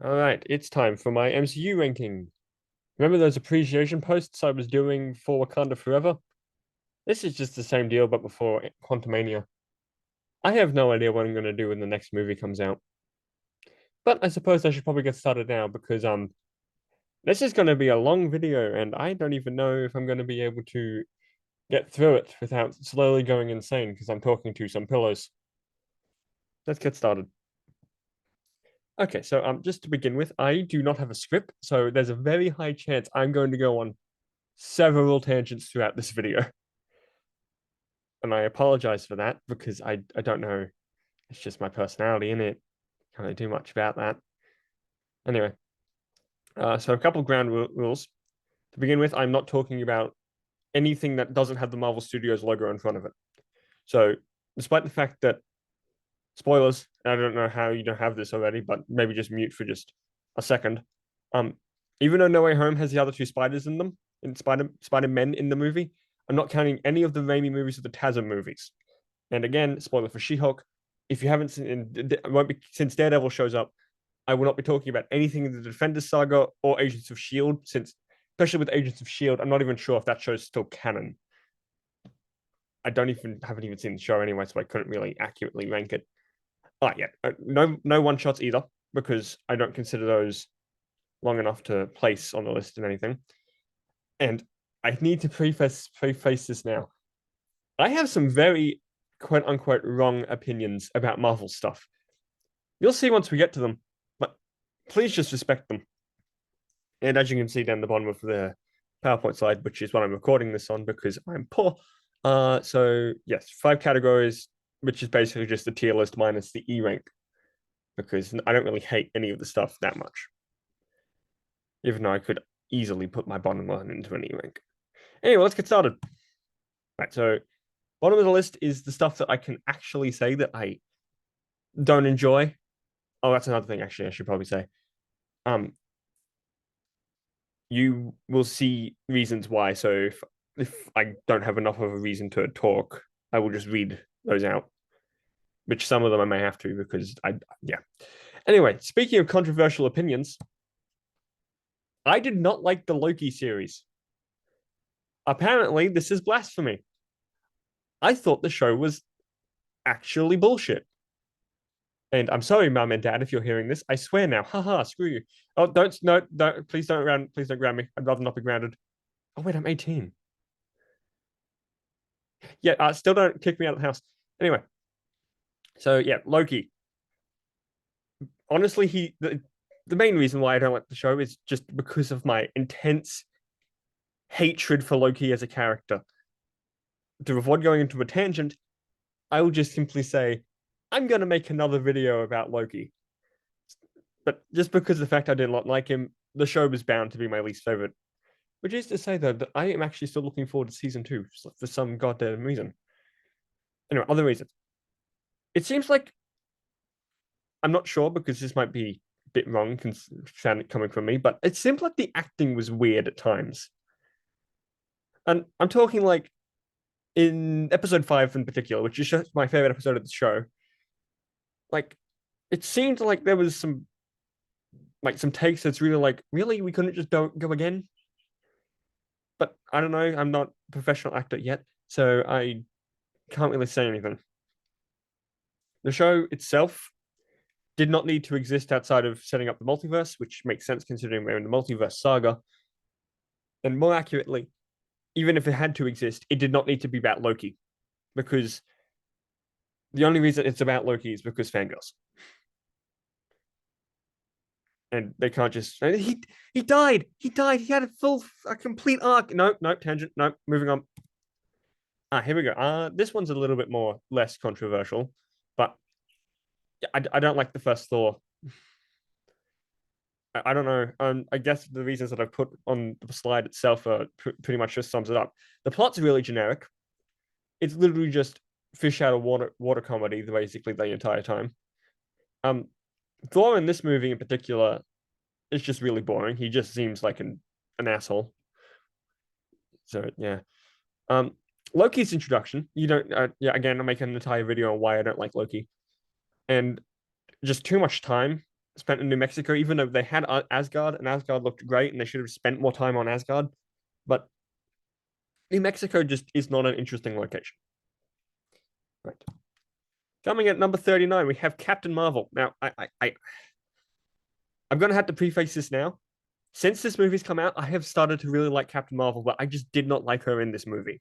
All right, it's time for my MCU ranking. Remember those appreciation posts I was doing for Wakanda Forever? This is just the same deal, but before Quantumania. I have no idea what I'm going to do when the next movie comes out. But I suppose I should probably get started now because this is going to be a long video and I don't even know if I'm going to be able to get through it without slowly going insane because I'm talking to some pillows. Let's get started. Okay, so just to begin with, I do not have a script, so there's a very high chance I'm going to go on several tangents throughout this video. And I apologize for that because I don't know. It's just my personality in it. Can't really do much about that. Anyway, so a couple of ground rules. To begin with, I'm not talking about anything that doesn't have the Marvel Studios logo in front of it. So, despite the fact that spoilers, I don't know how you don't have this already, but maybe just mute for just a second. Um, Even though No Way Home has the other two spiders in them, in Spider-Men in the movie, I'm not counting any of the Raimi movies or the TASM movies. And again, spoiler for She-Hulk. If you haven't seen, it won't be since Daredevil shows up. I will not be talking about anything in the Defenders saga or Agents of Shield, since especially with Agents of Shield, I'm not even sure if that show's still canon. I haven't even seen the show anyway, so I couldn't really accurately rank it. Yeah, no one shots either because I don't consider those long enough to place on the list of anything. And I need to preface this now. I have some very quote unquote wrong opinions about Marvel stuff. You'll see once we get to them, but please just respect them. And as you can see down the bottom of the PowerPoint slide, which is what I'm recording this on because I'm poor. So yes, 5 categories, which is basically just the tier list minus the E rank, because I don't really hate any of the stuff that much. Even though I could easily put my bottom one into an E rank. Anyway, let's get started. Right, so bottom of the list is the stuff that I can actually say that I don't enjoy. Oh, that's another thing. Actually, I should probably say. Um, you will see reasons why. So if I don't have enough of a reason to talk, I will just read those out. Which some of them I may have to because yeah. Anyway, speaking of controversial opinions, I did not like the Loki series. Apparently, this is blasphemy. I thought the show was actually bullshit. And I'm sorry, mum and dad, if you're hearing this. I swear now. Haha, screw you. Oh, don't, please don't ground me. I'd rather not be grounded. Oh, wait, I'm 18. Yeah, still don't kick me out of the house. Anyway, so yeah, Loki. Honestly, the main reason why I don't like the show is just because of my intense hatred for Loki as a character. To avoid going into a tangent, I will just simply say, I'm going to make another video about Loki. But just because of the fact I did not like him, the show was bound to be my least favorite. Which is to say, though, that I am actually still looking forward to season 2 for some goddamn reason. Anyway, other reasons. It seems like I'm not sure because this might be a bit wrong coming from me, but it seemed like the acting was weird at times. And I'm talking like in episode 5 in particular, which is just my favorite episode of the show. Like, it seemed like there was some takes that's really like, really, we couldn't just go again. But I don't know. I'm not a professional actor yet, so I can't really say anything. The show itself did not need to exist outside of setting up the multiverse, which makes sense considering we're in the multiverse saga. And more accurately, even if it had to exist, it did not need to be about Loki, because the only reason it's about Loki is because fangirls. And they can't just he died. He died. He had a complete arc. No, tangent. No, moving on. Here we go. This one's a little bit more less controversial, but I don't like the first Thor. I don't know. I guess the reasons that I've put on the slide itself are pretty much just sums it up. The plot's really generic. It's literally just fish out of water comedy basically the entire time. Um, Thor in this movie in particular is just really boring. He just seems like an asshole. So yeah. Um, Loki's introduction. You don't. Yeah. Again, I'm making an entire video on why I don't like Loki, and just too much time. spent in New Mexico, even though they had Asgard and Asgard looked great and they should have spent more time on Asgard. But New Mexico just is not an interesting location. Right. Coming at number 39, we have Captain Marvel. Now, I'm going to have to preface this now. Since this movie's come out, I have started to really like Captain Marvel, but I just did not like her in this movie.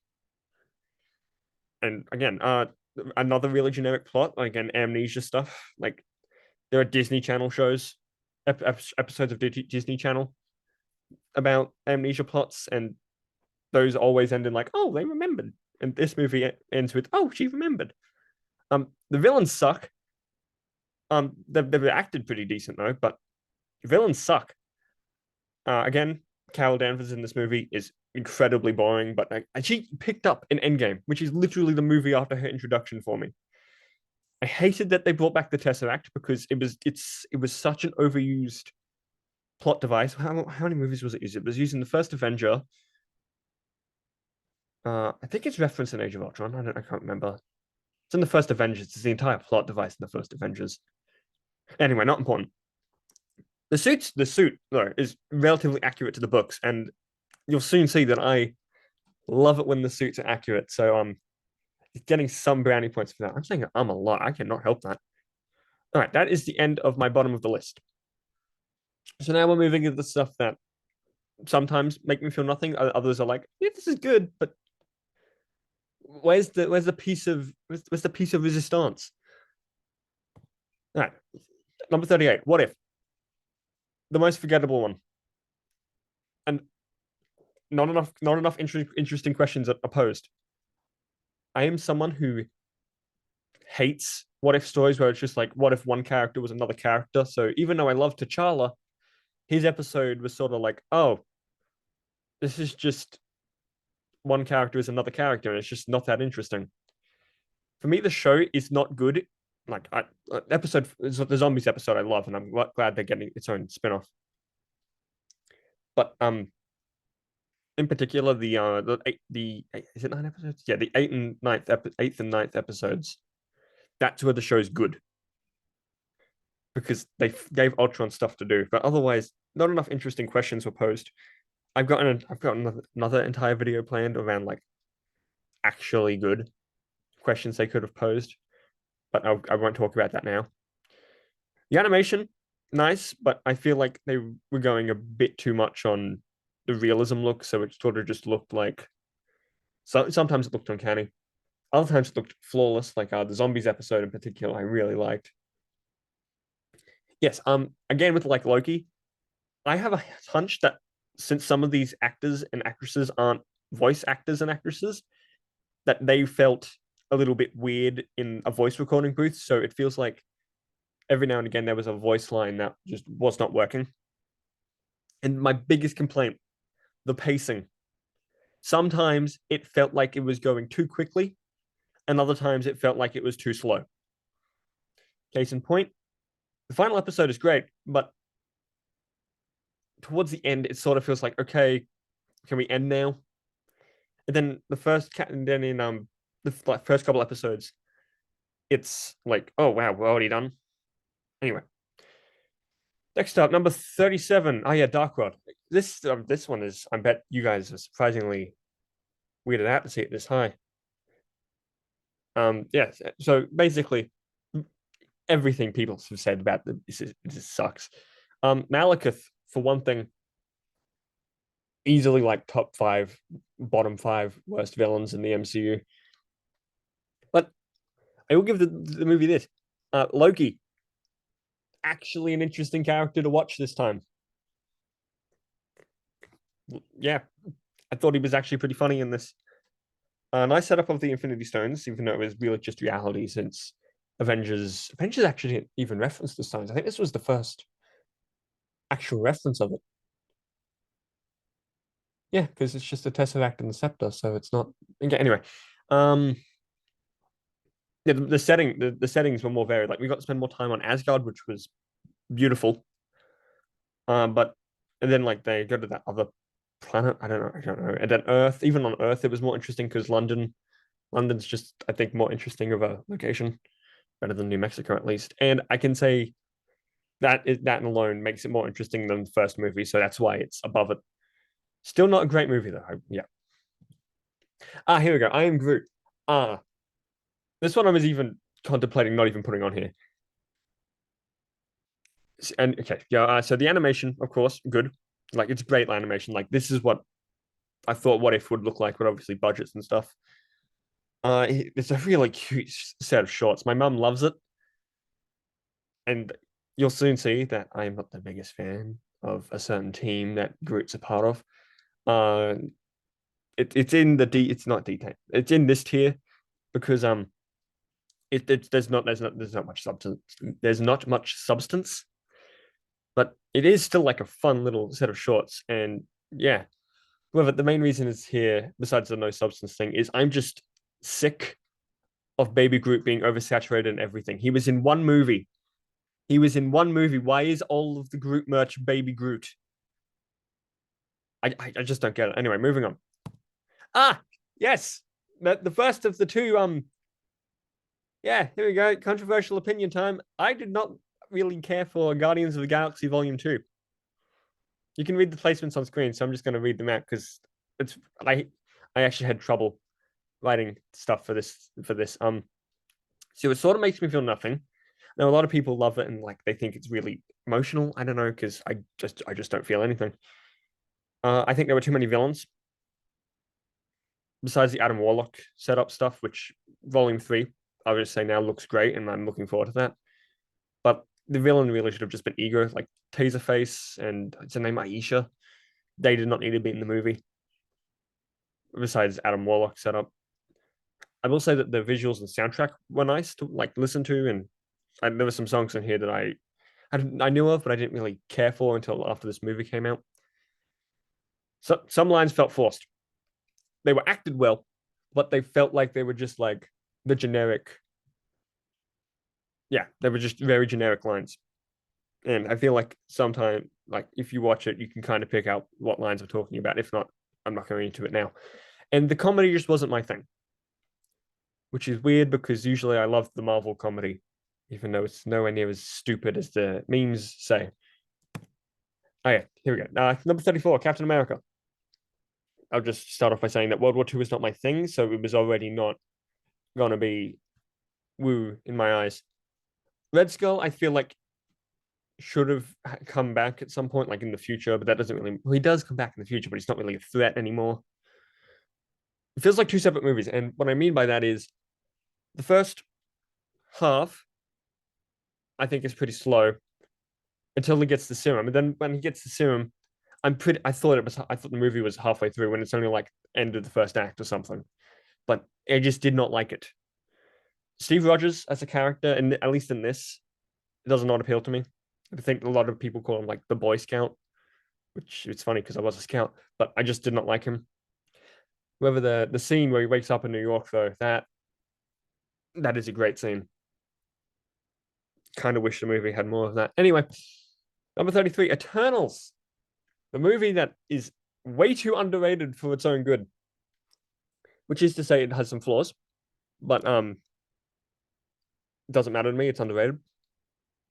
And again, another really generic plot, again, amnesia stuff. Like there are Disney Channel shows, episodes of Disney Channel about amnesia plots, and those always end in like, oh, they remembered. And this movie ends with, oh, she remembered. The villains suck. They've acted pretty decent though, but villains suck. Again, Carol Danvers in this movie is incredibly boring, but she picked up in Endgame, which is literally the movie after her introduction for me. I hated that they brought back the Tesseract because it was such an overused plot device. How many movies was it used? It was used in the first Avenger. I think it's referenced in Age of Ultron. I can't remember. It's in the first Avengers. It's the entire plot device in the first Avengers. Anyway, not important. The suit though is relatively accurate to the books, and you'll soon see that I love it when the suits are accurate. So getting some brownie points for that. I'm saying I'm a lot. I cannot help that. All right, that is the end of my bottom of the list. So now we're moving into the stuff that sometimes make me feel nothing. Others are like, yeah, this is good, but where's the piece of resistance? All right, number 38. What if the most forgettable one? And not enough interesting questions are posed. I am someone who hates what if stories where it's just like, what if one character was another character? So even though I love T'Challa, his episode was sort of like, oh, this is just one character is another character, and it's just not that interesting. For me, the show is not good. Like the zombies episode, I love, and I'm glad they're getting its own spin-off. But in particular, the is it 9 episodes? Yeah, the eighth and ninth episodes. That's where the show's good because they gave Ultron stuff to do, but otherwise, not enough interesting questions were posed. I've got another entire video planned around like actually good questions they could have posed, but I won't talk about that now. The animation, nice, but I feel like they were going a bit too much on the realism look, so it sort of just looked like. So sometimes it looked uncanny, other times it looked flawless. Like the zombies episode in particular, I really liked. Yes, again with like Loki, I have a hunch that since some of these actors and actresses aren't voice actors and actresses, that they felt a little bit weird in a voice recording booth. So it feels like every now and again there was a voice line that just was not working. And my biggest complaint, the pacing. Sometimes it felt like it was going too quickly, and other times it felt like it was too slow. Case in point, the final episode is great, but towards the end, it sort of feels like, okay, can we end now? And then and then in the first couple episodes, it's like, oh wow, we're already done. Anyway, next up, number 37. Oh yeah, Dark World. This one is. I bet you guys are surprisingly weirded out to see it this high. Yeah. So basically, everything people have said about this sucks. Malekith, for one thing, easily like top 5, bottom 5 worst villains in the MCU. But I will give the movie this. Loki, actually an interesting character to watch this time. Yeah, I thought he was actually pretty funny in this. Nice setup of the Infinity Stones, even though it was really just reality since Avengers actually even referenced the stones. I think this was the first actual reference of it. Yeah, because it's just a Tesseract and the Scepter, so it's not. Okay, anyway, yeah, the settings were more varied. Like we got to spend more time on Asgard, which was beautiful. But and then like they go to that other planet. I don't know. And then Earth, even on Earth, it was more interesting because London's just I think more interesting of a location, better than New Mexico at least. And I can say that alone makes it more interesting than the first movie, so that's why it's above it. Still not a great movie though. Yeah. Here we go. I am Groot. Ah, this one I was even contemplating not even putting on here. And okay, yeah. So the animation, of course, good. Like it's great animation. Like this is what I thought What If would look like, but obviously budgets and stuff. It's a really cute set of shorts. My mum loves it, and you'll soon see that I am not the biggest fan of a certain team that Groot's a part of. Uh, it's in the D. It's not D10. It's in this tier because there's not much substance. There's not much substance, but it is still like a fun little set of shorts. And yeah, however, the main reason is here, besides the no substance thing, is I'm just sick of Baby Groot being oversaturated in everything. He was in one movie. He was in one movie. Why is all of the Groot merch Baby Groot? I just don't get it. Anyway, moving on. Yes, the first of the two. Yeah, here we go. Controversial opinion time. I did not really care for Guardians of the Galaxy Volume 2. You can read the placements on screen, so I'm just going to read them out because it's I actually had trouble writing stuff for this. So it sort of makes me feel nothing. Now a lot of people love it and like they think it's really emotional. I don't know because I just don't feel anything. I think there were too many villains besides the Adam Warlock setup stuff, which Volume 3 I would just say now looks great and I'm looking forward to that. But the villain really should have just been Ego, like Taserface and what's her name, Aisha. They did not need to be in the movie. Besides Adam Warlock setup, I will say that the visuals and soundtrack were nice to like listen to, and there were some songs in here that I knew of, but I didn't really care for until after this movie came out. So some lines felt forced. They were acted well, but they felt like they were just like the generic. Yeah, they were just very generic lines. And I feel like sometimes, like if you watch it, you can kind of pick out what lines I'm talking about. If not, I'm not going into it now. And the comedy just wasn't my thing, which is weird because usually I love the Marvel comedy, even though it's nowhere near as stupid as the memes say. Oh yeah, here we go. Number 34, Captain America. I'll just start off by saying that World War II is not my thing, so it was already not gonna be woo in my eyes. Red Skull, I feel like should have come back at some point, like in the future, but that doesn't really. Well, he does come back in the future, but he's not really a threat anymore. It feels like two separate movies, and what I mean by that is the first half, I think, is pretty slow until he gets the serum, and then when he gets the serum, I thought the movie was halfway through when it's only like end of the first act or something, but I just did not like it. Steve Rogers as a character, and at least in this, it does not appeal to me. I think a lot of people call him like the Boy Scout, which it's funny because I was a scout, but I just did not like him. Whether the scene where he wakes up in New York though, that is a great scene. Kind of wish the movie had more of that. Anyway, number 33, Eternals, the movie that is way too underrated for its own good, which is to say it has some flaws, but it doesn't matter to me. It's underrated.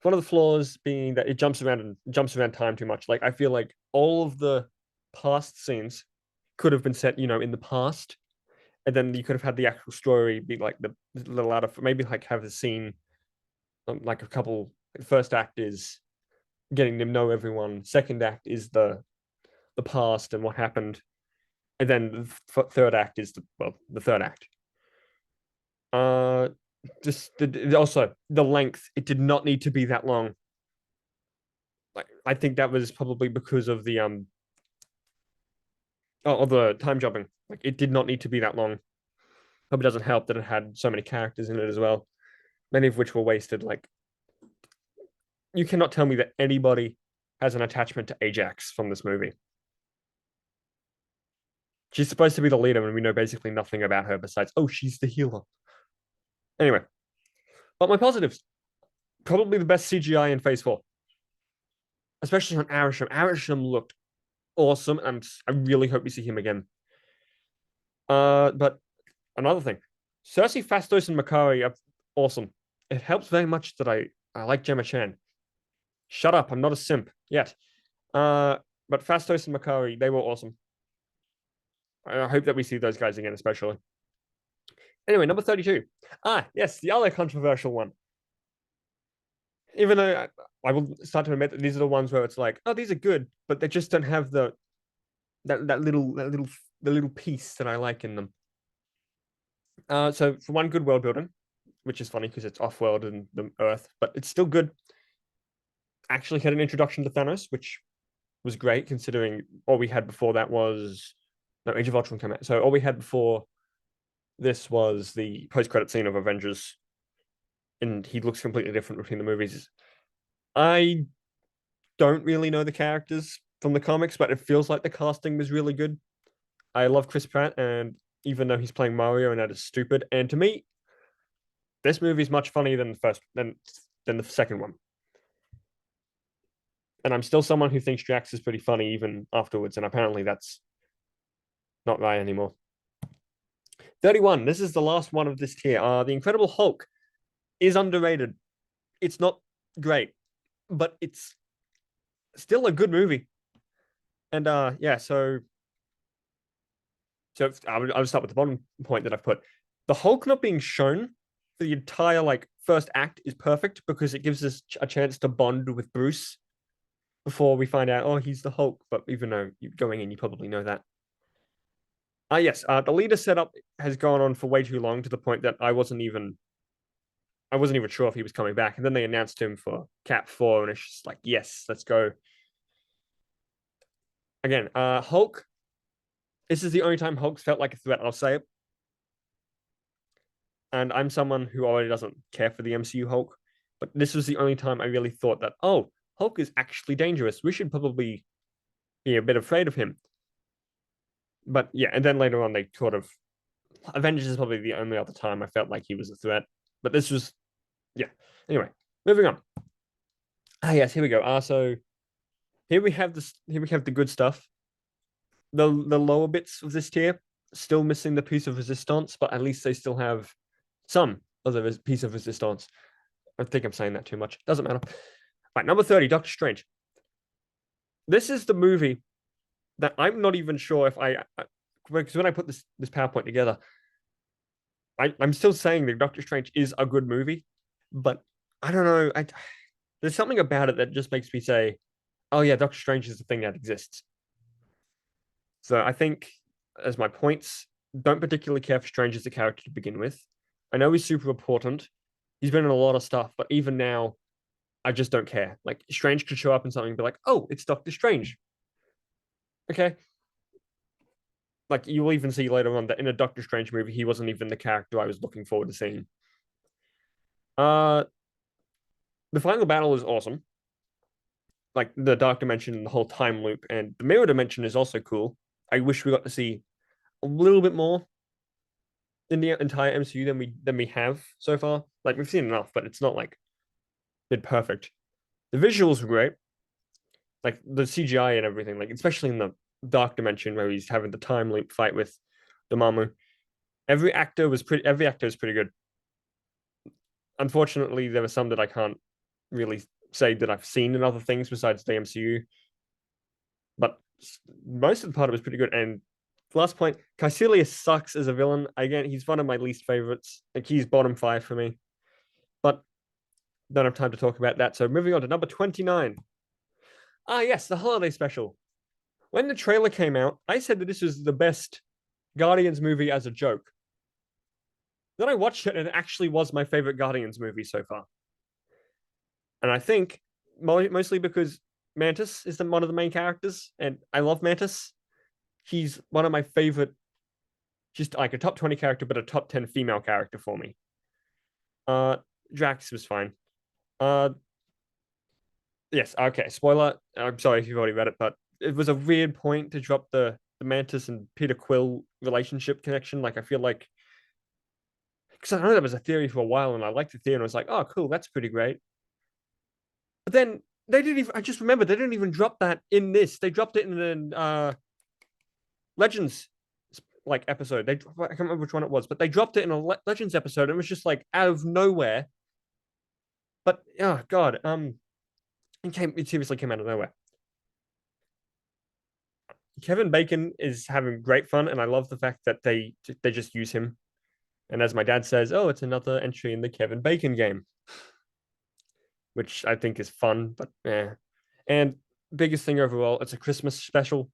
One of the flaws being that it jumps around time too much. Like I feel like all of the past scenes could have been set, in the past, and then you could have had the actual story be like the little out of maybe like have a scene, like a couple. First act is getting to know everyone. Second act is the past and what happened, and then the third act is the third act. Uh, also the length. It did not need to be that long. Like I think that was probably because of the time jumping. Like it did not need to be that long. Probably doesn't help that it had so many characters in it as well, many of which were wasted. Like you cannot tell me that anybody has an attachment to Ajax from this movie. She's supposed to be the leader, and we know basically nothing about her besides, oh, she's the healer. Anyway, but my positives, probably the best CGI in Phase 4, especially on Arishem. Arishem looked awesome, and I really hope we see him again. But another thing, Cersei, Fastos, and Makari are awesome. It helps very much that I like Gemma Chan. Shut up, I'm not a simp yet. Uh, but Fastos and Makari, they were awesome. I hope that we see those guys again, especially. Anyway, number 32. Ah, yes, the other controversial one. Even though I will start to admit that these are the ones where it's like, oh, these are good, but they just don't have the little piece that I like in them. So for one, good world building, which is funny because it's off world and the Earth, but it's still good. Actually had an introduction to Thanos, which was great considering all we had before that was no Age of Ultron came out. So all we had before this was the post-credit scene of Avengers, and he looks completely different between the movies. I don't really know the characters from the comics, but it feels like the casting was really good. I love Chris Pratt, and even though he's playing Mario and that is stupid, and to me, this movie is much funnier than the first than the second one. And I'm still someone who thinks Drax is pretty funny even afterwards, and apparently that's not right anymore. 31. This is the last one of this tier. The Incredible Hulk is underrated. It's not great, but it's still a good movie. And yeah, so I'll start with the bottom point that I've put. The Hulk not being shown for the entire like first act is perfect because it gives us a chance to bond with Bruce before we find out, oh, he's the Hulk. But even though you're going in, you probably know that. Yes, the leader setup has gone on for way too long to the point that I wasn't even sure if he was coming back. And then they announced him for Cap 4, and it's just like, yes, let's go. Again, Hulk. This is the only time Hulk's felt like a threat. I'll say it. And I'm someone who already doesn't care for the MCU Hulk, but this was the only time I really thought that, oh, Hulk is actually dangerous. We should probably be a bit afraid of him. But yeah, and then later on they sort of Avengers is probably the only other time I felt like he was a threat. But this was yeah. Anyway, moving on. Yes, here we go. So here we have this. Here we have the good stuff. The lower bits of this tier still missing the piece of resistance, but at least they still have some of the piece of resistance. I think I'm saying that too much. Doesn't matter. Right, number 30, Doctor Strange. This is the movie that I'm not even sure if because when I put this PowerPoint together, I'm still saying that Doctor Strange is a good movie, but I don't know. There's something about it that just makes me say, oh yeah, Doctor Strange is the thing that exists. So I think as my points, don't particularly care for Strange as a character to begin with. I know he's super important. He's been in a lot of stuff, but even now, I just don't care. Like Strange could show up in something and be like, oh, it's Doctor Strange. Okay. Like you will even see later on that in a Doctor Strange movie, he wasn't even the character I was looking forward to seeing. Uh the final battle is awesome. Like the dark dimension and the whole time loop, and the mirror dimension is also cool. I wish we got to see a little bit more in the entire MCU than we have so far. Like we've seen enough, but it's not like been perfect. The visuals were great, like the CGI and everything. Like especially in the dark dimension where he's having the time loop fight with Dormammu. Every actor is pretty good. Unfortunately, there are some that I can't really say that I've seen in other things besides the MCU. But most of the part of it was pretty good. And last point, Caecilius sucks as a villain. Again, he's one of my least favorites. Like he's bottom 5 for me. But don't have time to talk about that. So moving on to number 29. Yes, the holiday special. When the trailer came out, I said that this was the best Guardians movie as a joke. Then I watched it and it actually was my favorite Guardians movie so far. And I think mostly because Mantis is one of the main characters, and I love Mantis. He's one of my favorite, just like a top 20 character, but a top 10 female character for me. Drax was fine. Yes, okay. Spoiler. I'm sorry if you've already read it, but it was a weird point to drop the Mantis and Peter Quill relationship connection. Like I feel like because I know that was a theory for a while, and I liked the theory, and I was like, oh, cool, that's pretty great. But then they didn't even. I just remember they didn't even drop that in this. They dropped it in the Legends like episode. I can't remember which one it was, but they dropped it in a Legends episode. And it was just like out of nowhere. But oh god, It seriously came out of nowhere. Kevin Bacon is having great fun, and I love the fact that they just use him. And as my dad says, oh, it's another entry in the Kevin Bacon game, which I think is fun, but yeah. And biggest thing overall, it's a Christmas special.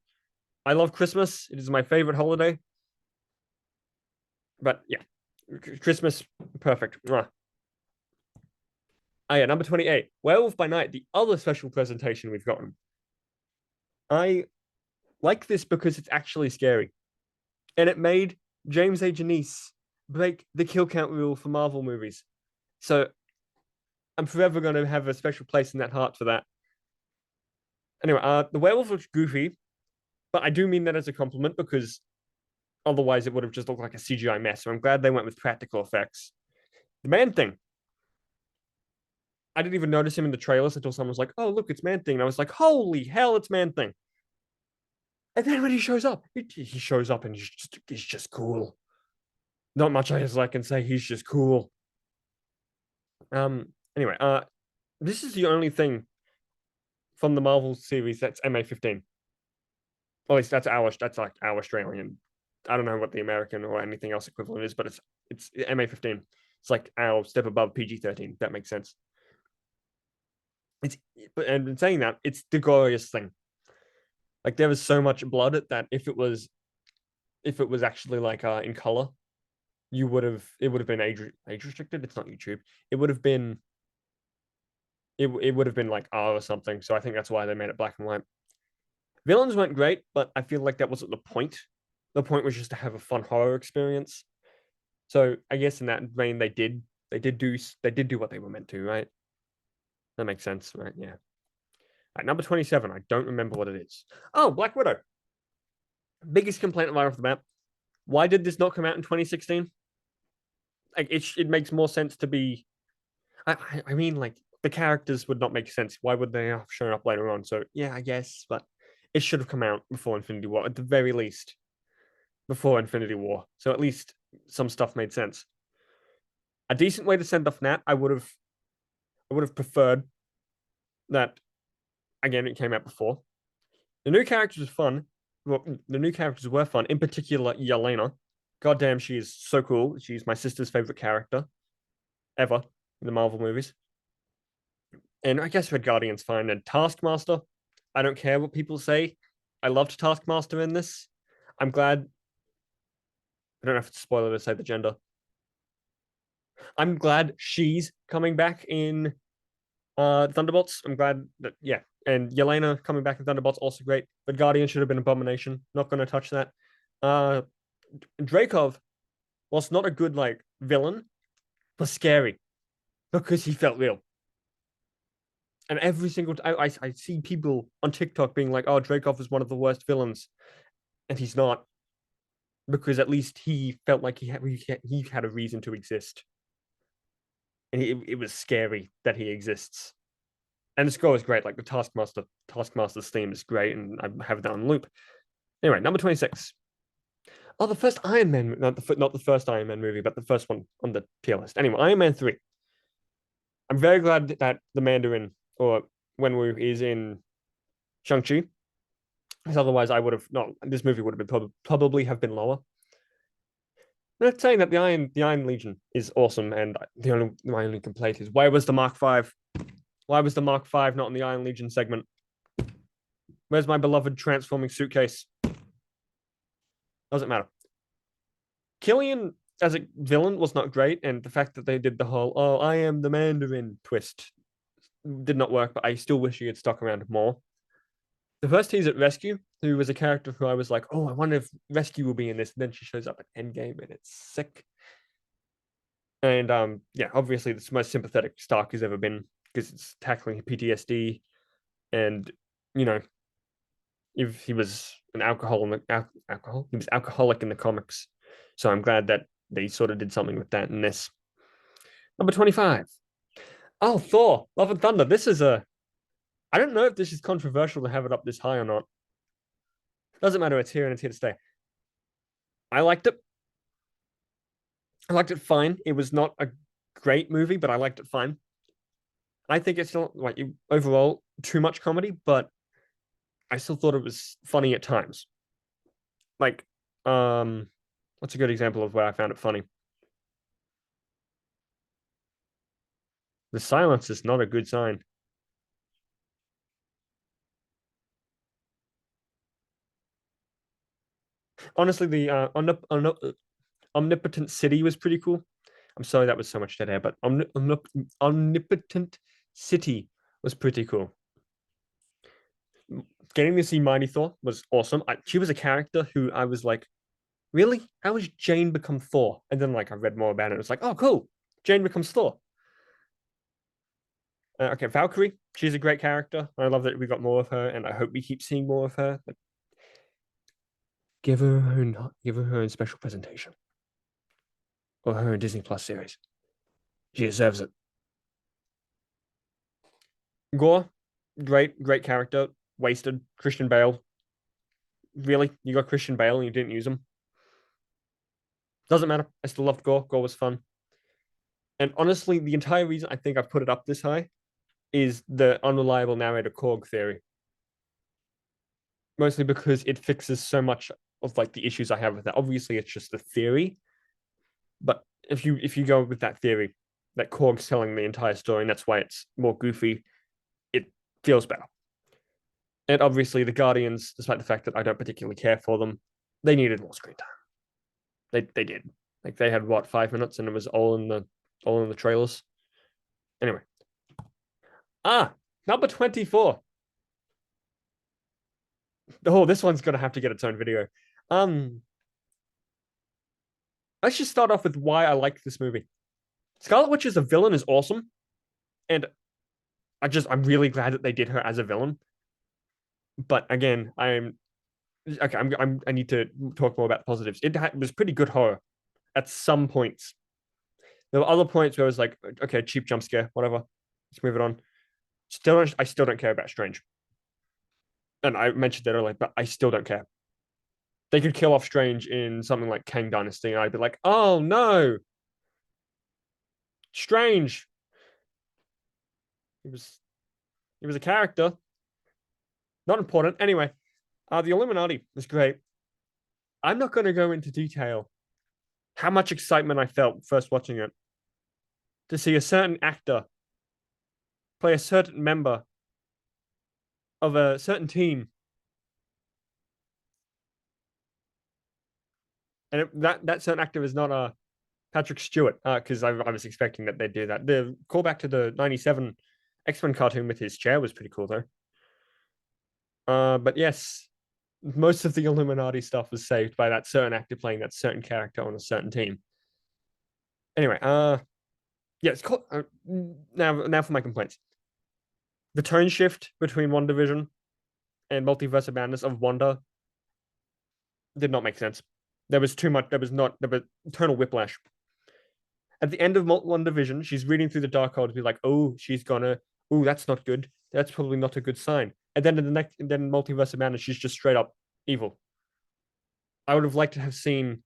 I love Christmas. It is my favorite holiday. But yeah, Christmas, perfect. Mwah. Oh yeah, number 28, Werewolf by Night, the other special presentation we've gotten. I like this because it's actually scary. And it made James A. Janice break the kill count rule for Marvel movies. So I'm forever going to have a special place in that heart for that. Anyway, the werewolf looks goofy, but I do mean that as a compliment because otherwise it would have just looked like a CGI mess. So I'm glad they went with practical effects. The Man Thing. I didn't even notice him in the trailers until someone was like, oh, look, it's Man Thing. And I was like, holy hell, it's Man Thing. And then when he shows up, he shows up and he's just cool. Not much as I can say. He's just cool. Anyway, this is the only thing from the Marvel series that's MA15. At least that's like our Australian. I don't know what the American or anything else equivalent is, but it's MA15. It's like our step above PG-13. That makes sense. It's and in saying that, it's the glorious thing. Like there was so much blood that if it was actually like in color, it would have been age restricted. It's not YouTube. It would have been it would have been like R or something. So I think that's why they made it black and white. Villains weren't great, but I feel like that wasn't the point. The point was just to have a fun horror experience. So I guess in that vein, they did do what they were meant to, right? That makes sense, right? Yeah. At number 27, I don't remember what it is. Oh, Black Widow. Biggest complaint right off the bat. Why did this not come out in 2016? Like it makes more sense to be. I mean, like the characters would not make sense. Why would they have shown up later on? So yeah, I guess, but it should have come out before Infinity War, at the very least, before Infinity War. So at least some stuff made sense. A decent way to send off Nat, I would have preferred that. Again, it came out before. The new characters were fun. Well, the new characters were fun. In particular, Yelena. Goddamn, she is so cool. She's my sister's favorite character ever in the Marvel movies. And I guess Red Guardian's fine. And Taskmaster, I don't care what people say. I loved Taskmaster in this. I'm glad. I don't know if it's a spoiler to say the gender. I'm glad she's coming back in Thunderbolts. I'm glad that, yeah. And Yelena coming back in Thunderbolts also great. But Guardian should have been Abomination. Not going to touch that. Dreykov, whilst not a good like villain, was scary because he felt real. And every single I see people on TikTok being like, "Oh, Dreykov is one of the worst villains," and he's not, because at least he felt like he had a reason to exist, and it was scary that he exists. And the score is great. Like the Taskmaster's theme is great, and I have that on loop. Anyway, number 26. Oh, the first Iron Man, not the first Iron Man movie, but the first one on the tier list. Anyway, Iron Man 3. I'm very glad that the Mandarin or Wenwu is in Shang-Chi, because otherwise I would have not. This movie would have been probably have been lower. Not saying that the Iron Legion is awesome, and my only complaint is why was the Mark V? Why was the Mark V not in the Iron Legion segment? Where's my beloved transforming suitcase? Doesn't matter. Killian as a villain was not great, and the fact that they did the whole "oh, I am the Mandarin" twist did not work. But I still wish he had stuck around more. The first tease at Rescue, who was a character who I was like, oh, I wonder if Rescue will be in this. And then she shows up at Endgame, and it's sick. And yeah, obviously the most sympathetic Stark has ever been because it's tackling PTSD, and you know, if he was an he was alcoholic in the comics. So I'm glad that they sort of did something with that in this. Number 25. Oh, Thor, Love and Thunder. This is I don't know if this is controversial to have it up this high or not. Doesn't matter, it's here and it's here to stay. I liked it. I liked it fine. It was not a great movie, but I liked it fine. I think it's not like overall too much comedy, but I still thought it was funny at times. Like, what's a good example of where I found it funny? The silence is not a good sign. Honestly, the omnipotent city was pretty cool. I'm sorry that was so much dead air, but omnipotent city was pretty cool. Getting to see Mighty Thor was awesome. She was a character who I was like, really? How has Jane become Thor? And then like I read more about it. It was like, oh, cool. Jane becomes Thor. Okay, Valkyrie. She's a great character. I love that we got more of her, and I hope we keep seeing more of her. Like, give her her own special presentation or her own Disney Plus series. She deserves it. Gore, great character. Wasted. Christian Bale. Really? You got Christian Bale and you didn't use him? Doesn't matter. I still loved Gore. Gore was fun. And honestly, the entire reason I think I've put it up this high is the unreliable narrator Korg theory. Mostly because it fixes so much of like the issues I have with that. Obviously, it's just a theory, but if you go with that theory, that Korg's telling the entire story, and that's why it's more goofy, it feels better. And obviously, the Guardians, despite the fact that I don't particularly care for them, they needed more screen time. They did. Like they had what 5 minutes, and it was all in the trailers. Anyway, number 24. Oh, this one's gonna have to get its own video. Um, let's just start off with why I like this movie. Scarlet Witch as a villain is awesome, and I'm really glad that they did her as a villain. But again, I'm okay. I need to talk more about the positives. It was pretty good horror at some points. There were other points where I was like, okay, cheap jump scare, whatever. Let's move it on. I still don't care about Strange, and I mentioned that earlier, but I still don't care. They could kill off Strange in something like Kang Dynasty, and I'd be like, oh no, Strange. He was he was a character, not important. Anyway, the Illuminati was great. I'm not going to go into detail how much excitement I felt first watching it to see a certain actor play a certain member of a certain team, and that certain actor is not Patrick Stewart, because I was expecting that they'd do that. The callback to the '97 X-Men cartoon with his chair was pretty cool though. But yes, most of the Illuminati stuff was saved by that certain actor playing that certain character on a certain team. Anyway, yeah, it's called now for my complaints. The tone shift between WandaVision and Multiverse of Madness of Wanda did not make sense. There was too much. There was tonal whiplash. At the end of WandaVision, she's reading through the Darkhold to be like, oh, she's gonna, oh, that's not good. That's probably not a good sign. And then in the next, and then Multiverse of Madness, she's just straight up evil. I would have liked to have seen,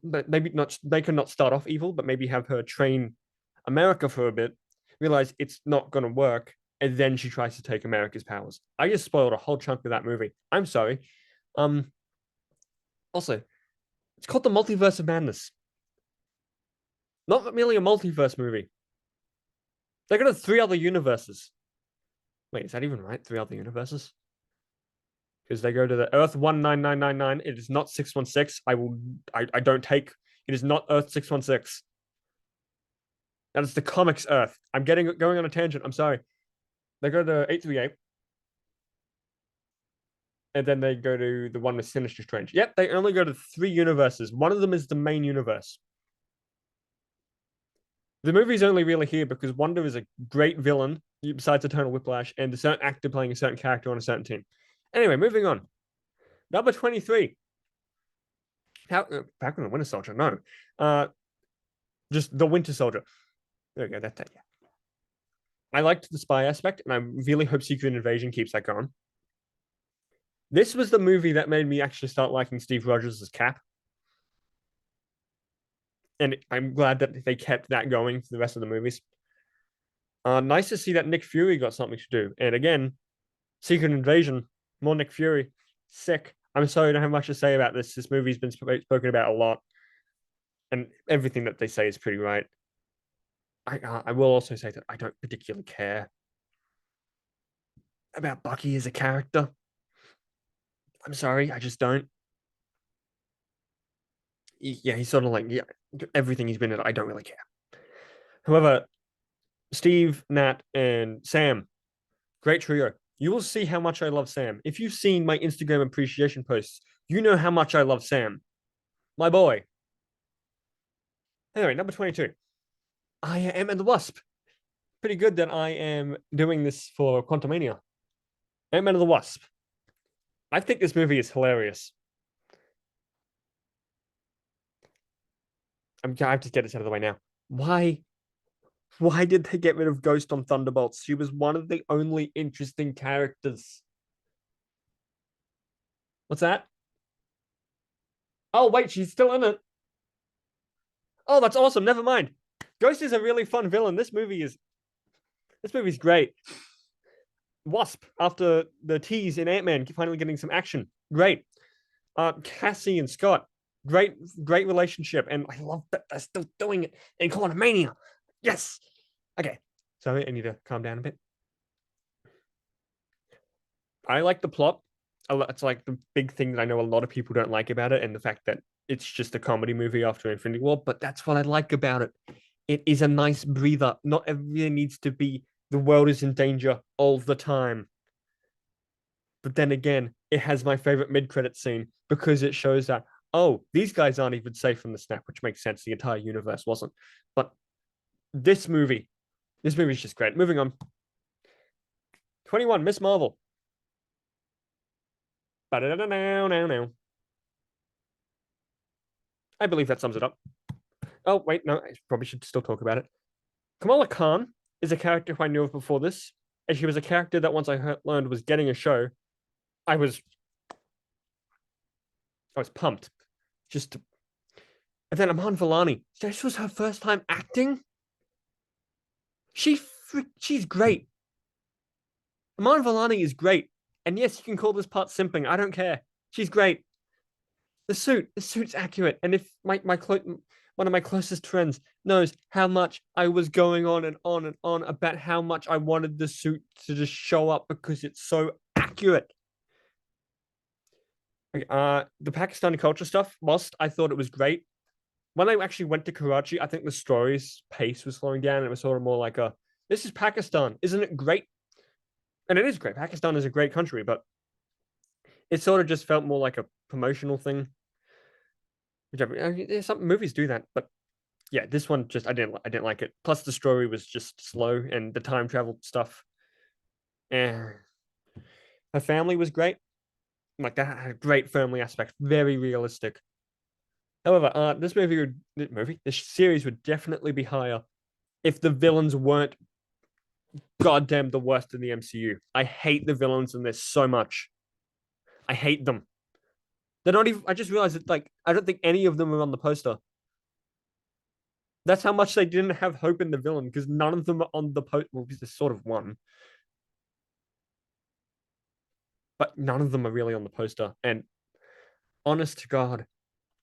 maybe not make her not start off evil, but maybe have her train America for a bit, realize it's not gonna work, and then she tries to take America's powers. I just spoiled a whole chunk of that movie. I'm sorry. Um, Also, it's called the Multiverse of Madness. Not merely a multiverse movie. They got three other universes. Wait, is that even right? Three other universes? Because they go to the Earth 19999. It is not 616. I don't take. It is not Earth 616. That is the comics Earth. I'm going on a tangent. I'm sorry. They go to 838. And then they go to the one with Sinister Strange. Yep, they only go to three universes. One of them is the main universe. The movie's only really here because Wanda is a great villain, besides Eternal Whiplash, and a certain actor playing a certain character on a certain team. Anyway, moving on. Number 23. Back on the Winter Soldier? No. Just the Winter Soldier. There we go. That's that. Yeah. I liked the spy aspect, and I really hope Secret Invasion keeps that going. This was the movie that made me actually start liking Steve Rogers as Cap. And I'm glad that they kept that going for the rest of the movies. Nice to see that Nick Fury got something to do. And again, Secret Invasion, more Nick Fury. Sick. I'm sorry I don't have much to say about this. This movie's been spoken about a lot, and everything that they say is pretty right. I will also say that I don't particularly care about Bucky as a character. I'm sorry, I just don't. Yeah, he's sort of like, yeah, everything he's been in, I don't really care. However, Steve, Nat, and Sam, great trio. You will see how much I love Sam. If you've seen my Instagram appreciation posts, you know how much I love Sam. My boy. Anyway, number 22. I am and the Wasp. Pretty good that I am doing this for Quantumania. Ant-Man and the Wasp. I think this movie is hilarious. I have to get this out of the way now. Why? Why did they get rid of Ghost on Thunderbolts? She was one of the only interesting characters. What's that? Oh, wait, she's still in it. Oh, that's awesome. Never mind. Ghost is a really fun villain. This movie's great. Wasp, after the tease in Ant-Man, finally getting some action. Great. Cassie and Scott, great relationship. And I love that they're still doing it in Quantumania. Yes. Okay. So I need to calm down a bit. I like the plot. It's like the big thing that I know a lot of people don't like about it, and the fact that it's just a comedy movie after Infinity War. But that's what I like about it. It is a nice breather. Not everything needs to be the world is in danger all the time. But then again, it has my favorite mid-credit scene because it shows that, oh, these guys aren't even safe from the snap, which makes sense. The entire universe wasn't. But this movie, this movie is just great. Moving on. 21, Miss Marvel. Now. I believe that sums it up. Oh, wait, no, I probably should still talk about it. Kamala Khan is a character who I knew of before this, and she was a character that once I learned was getting a show, I was pumped. Just to... And then Aman Vellani. This was her first time acting. She's great. Aman Vellani is great. And yes, you can call this part simping. I don't care. She's great. The suit's accurate. And if one of my closest friends knows how much I was going on and on and on about how much I wanted the suit to just show up because it's so accurate. The Pakistani culture stuff, whilst I thought it was great, when I actually went to Karachi, I think the story's pace was slowing down. And it was sort of more like this is Pakistan, isn't it great? And it is great. Pakistan is a great country, but it sort of just felt more like a promotional thing. Some movies do that, but yeah, this one just I didn't like it. Plus, the story was just slow, and the time travel stuff. Eh. Her family was great. Like that had a great family aspect, very realistic. However, this series would definitely be higher if the villains weren't goddamn the worst in the MCU. I hate the villains in this so much. I hate them. They're not even. I just realized that I don't think any of them were on the poster. That's how much they didn't have hope in the villain because none of them are on the poster. Well, there's sort of one, but none of them are really on the poster. And honest to God,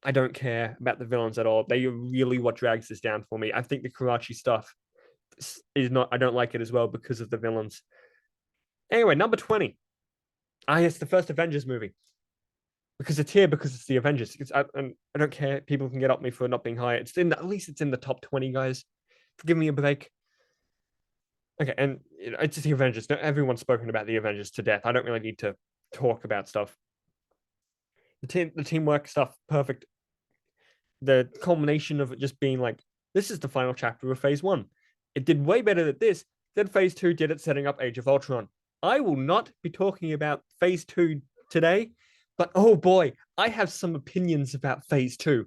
I don't care about the villains at all. They are really what drags this down for me. I think the Karachi stuff is not. I don't like it as well because of the villains. Anyway, number 20. It's the first Avengers movie because it's here because it's the Avengers. And I don't care. People can get up me for not being high. At least it's in the top 20, guys. Give me a break. Okay, and it's the Avengers. Everyone's spoken about the Avengers to death. I don't really need to talk about stuff. The teamwork stuff, perfect. The culmination of it just being like, this is the final chapter of Phase 1. It did way better than this than Phase 2 did at setting up Age of Ultron. I will not be talking about Phase 2 today, but oh boy, I have some opinions about Phase 2.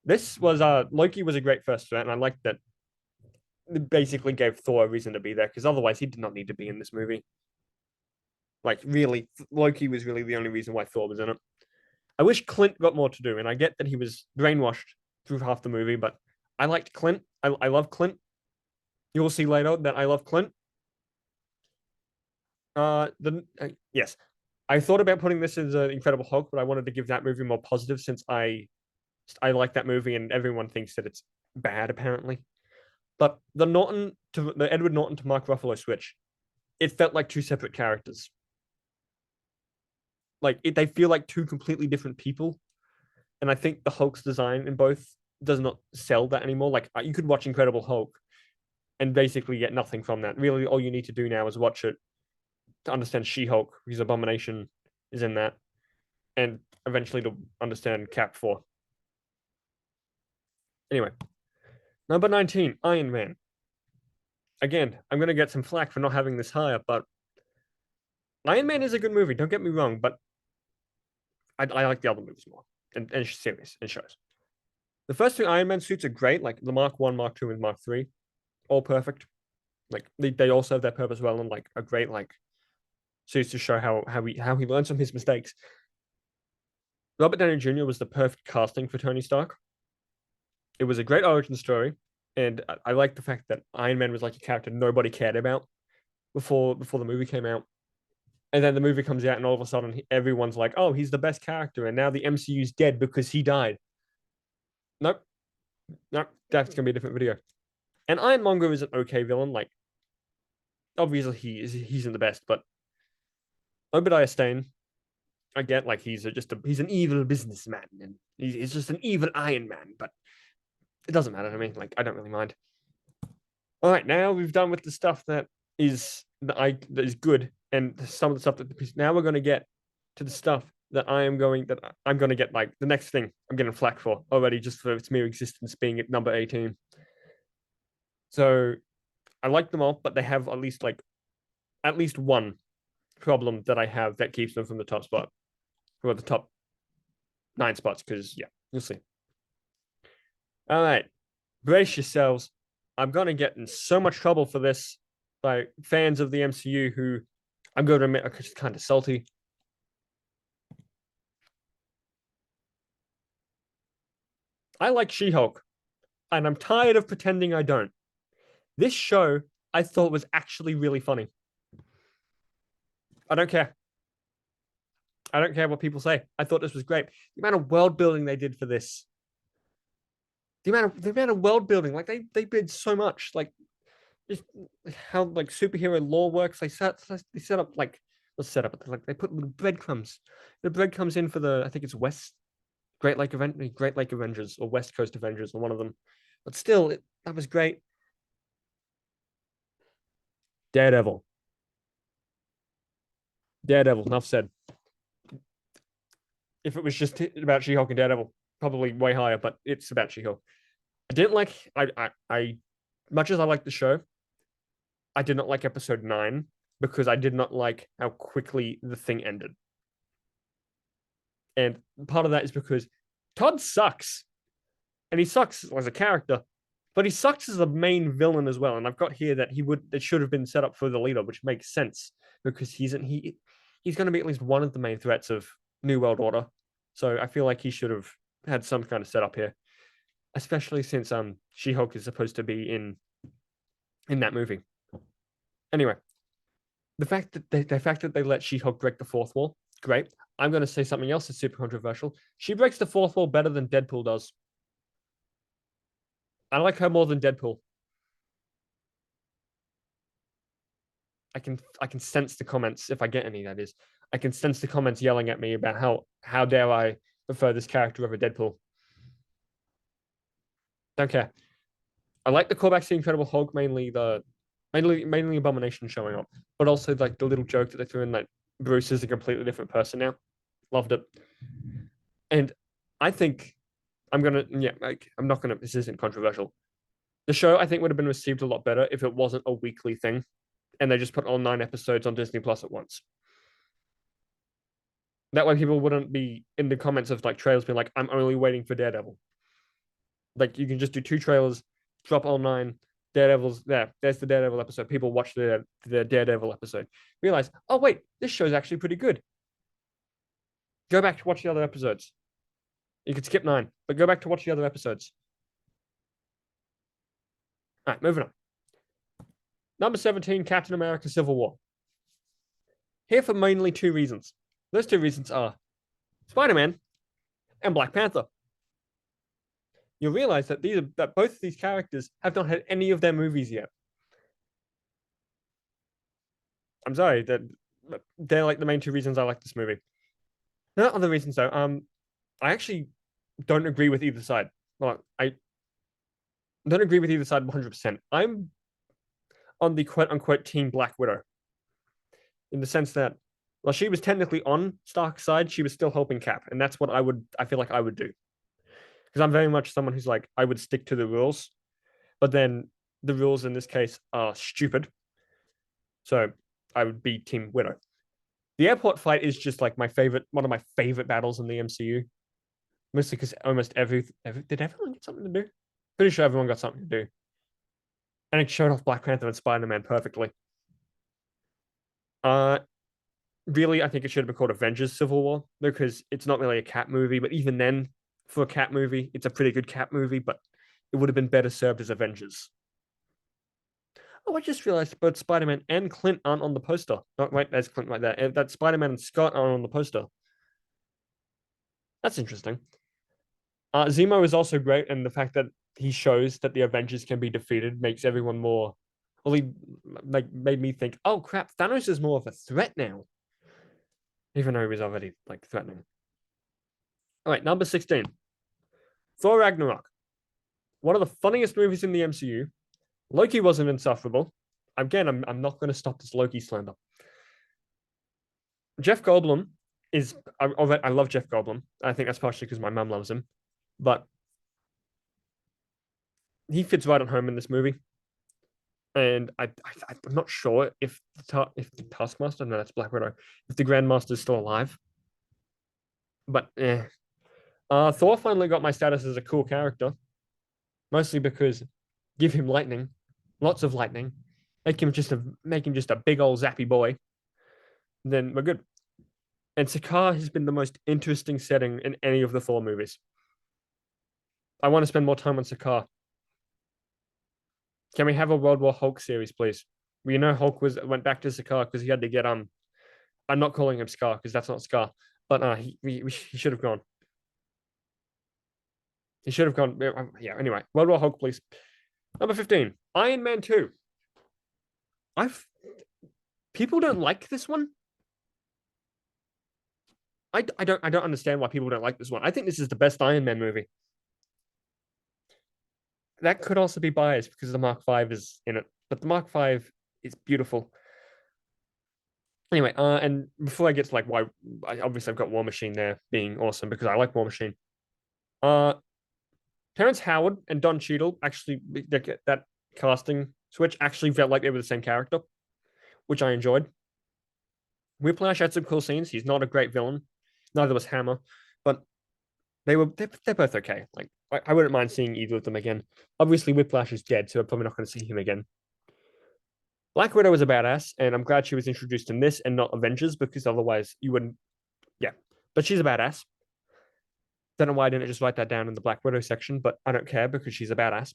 This was Loki was a great first event, and I liked that it basically gave Thor a reason to be there because otherwise he did not need to be in this movie. Like really, Loki was really the only reason why Thor was in it. I wish Clint got more to do, and I get that he was brainwashed through half the movie, but I liked Clint. I love Clint. You will see later that I love Clint. Yes, I thought about putting this as an Incredible Hulk, but I wanted to give that movie more positive since I like that movie and everyone thinks that it's bad apparently. But the Edward Norton to Mark Ruffalo switch, it felt like two separate characters. They feel like two completely different people, and I think the Hulk's design in both does not sell that anymore. Like you could watch Incredible Hulk and basically get nothing from that. Really, all you need to do now is watch it to understand She-Hulk, because Abomination is in that, and eventually to understand Cap 4. Anyway, number 19, Iron Man. Again, I'm going to get some flack for not having this higher, but Iron Man is a good movie, don't get me wrong, but I like the other movies more and series and shows. The first two Iron Man suits are great, like the Mark 1, Mark 2, and Mark 3, all perfect. Like they all serve their purpose well and like a great like suits to show how he learns from his mistakes. Robert Downey Jr. was the perfect casting for Tony Stark. It was a great origin story, and I like the fact that Iron Man was like a character nobody cared about before the movie came out. And then the movie comes out, and all of a sudden, everyone's like, "Oh, he's the best character," and now the MCU's dead because he died. Nope, nope, that's gonna be a different video. And Ironmonger is an okay villain. Like, obviously, he's in the best, but Obadiah Stane, I get like he's an evil businessman, and he's just an evil Iron Man, but it doesn't matter to me. Like, I don't really mind. All right, now we've done with the stuff that is good, and some of the stuff that now we're going to get to the stuff that I'm going to get like the next thing I'm getting flack for already just for its mere existence being at number 18. So I like them all, but they have at least one problem that I have that keeps them from the top spot or the top 9 spots. Because yeah, you'll see. All right, brace yourselves. I'm gonna get in so much trouble for this by fans of the MCU who I'm going to admit are just kind of salty. I like She-Hulk, and I'm tired of pretending I don't. This show I thought was actually really funny. I don't care. I don't care what people say. I thought this was great. The amount of world building they did for this. The amount of world building, like they did so much. Like just how like superhero lore works. They set up like let's set up like they put little breadcrumbs. The breadcrumbs in for the I think it's Great Lake Avengers or West Coast Avengers or one of them. But still, that was great. Daredevil. Daredevil, enough said. If it was just about She-Hulk and Daredevil, probably way higher, but it's about She-Hulk. I didn't like I much as I like the show, I did not like episode 9 because I did not like how quickly the thing ended. And part of that is because Todd sucks. And he sucks as a character, but he sucks as the main villain as well. And I've got here that it should have been set up for the leader, which makes sense because he's going to be at least one of the main threats of New World Order. So I feel like he should have had some kind of setup here, especially since She-Hulk is supposed to be in that movie. Anyway, the fact that they let She-Hulk break the fourth wall, great. I'm going to say something else that's super controversial. She breaks the fourth wall better than Deadpool does. I like her more than Deadpool. I can sense the comments if I get any. That is, I can sense the comments yelling at me about how dare I prefer this character over Deadpool. Don't care. I like the callback to Incredible Hulk, mainly Abomination showing up, but also like the little joke that they threw in that Bruce is a completely different person now. Loved it. And I think I'm not gonna. This isn't controversial. The show I think would have been received a lot better if it wasn't a weekly thing, and they just put all 9 episodes on Disney Plus at once. That way, people wouldn't be in the comments of like trailers being like, "I'm only waiting for Daredevil." Like you can just do 2 trailers, drop all 9 Daredevils. There's the Daredevil episode. People watch the Daredevil episode, realize, oh wait, this show's actually pretty good. Go back to watch the other episodes. You could skip 9, but go back to watch the other episodes. All right, moving on. Number 17, Captain America Civil War. Here for mainly two reasons. Those two reasons are Spider-Man and Black Panther. You'll realize that both of these characters have not had any of their movies yet. I'm sorry, that they're like the main two reasons I like this movie. There are other reasons though. I actually don't agree with either side. Well, I don't agree with either side 100%. I'm on the quote unquote Team Black Widow in the sense that while she was technically on Stark's side, she was still helping Cap, and that's what I feel like I would do because I'm very much someone who's like I would stick to the rules, but then the rules in this case are stupid, so I would be Team Widow. The airport fight is just like one of my favorite battles in the MCU, mostly because almost did everyone get something to do? Pretty sure everyone got something to do, and it showed off Black Panther and Spider-Man perfectly. Uh, really, I think it should have been called Avengers Civil War because it's not really a Cap movie, but even then, for a Cap movie, it's a pretty good Cap movie, but it would have been better served as Avengers. Oh, I just realized both Spider-Man and Clint aren't on the poster. Not right, there's Clint right there. That Spider-Man and Scott aren't on the poster. That's interesting. Zemo is also great, and the fact that he shows that the Avengers can be defeated makes everyone more. Well, he like made me think, oh crap, Thanos is more of a threat now, even though he was already like threatening. All right, number 16, Thor Ragnarok. One of the funniest movies in the MCU. Loki wasn't insufferable. Again, I'm not going to stop this Loki slander. Jeff Goldblum is. I love Jeff Goldblum. I think that's partially because my mum loves him, but he fits right at home in this movie. And I'm not sure if the Taskmaster, no, that's Black Widow, if the Grandmaster is still alive. But Thor finally got my status as a cool character, mostly because give him lightning, lots of lightning, make him just a big old zappy boy. Then we're good. And Sakaar has been the most interesting setting in any of the Thor movies. I want to spend more time on Sakaar. Can we have a World War Hulk series, please? We know Hulk went back to Sakaar because he had to get I'm not calling him Scar because that's not Scar, but he should have gone. He should have gone. Yeah. Anyway, World War Hulk, please. Number 15, Iron Man 2. I've people don't like this one. I don't understand why people don't like this one. I think this is the best Iron Man movie. That could also be biased because the Mark V is in it, but the Mark V is beautiful. Anyway, and before I get to like why, obviously I've got War Machine there being awesome because I like War Machine. Uh, Terrence Howard and Don Cheadle actually that casting switch actually felt like they were the same character, which I enjoyed. Whiplash had some cool scenes. He's not a great villain. Neither was Hammer, but they're both okay. Like I wouldn't mind seeing either of them again. Obviously, Whiplash is dead, so I'm probably not going to see him again. Black Widow was a badass, and I'm glad she was introduced in this and not Avengers because otherwise you wouldn't. Yeah, but she's a badass. Don't know why I didn't just write that down in the Black Widow section, but I don't care because she's a badass.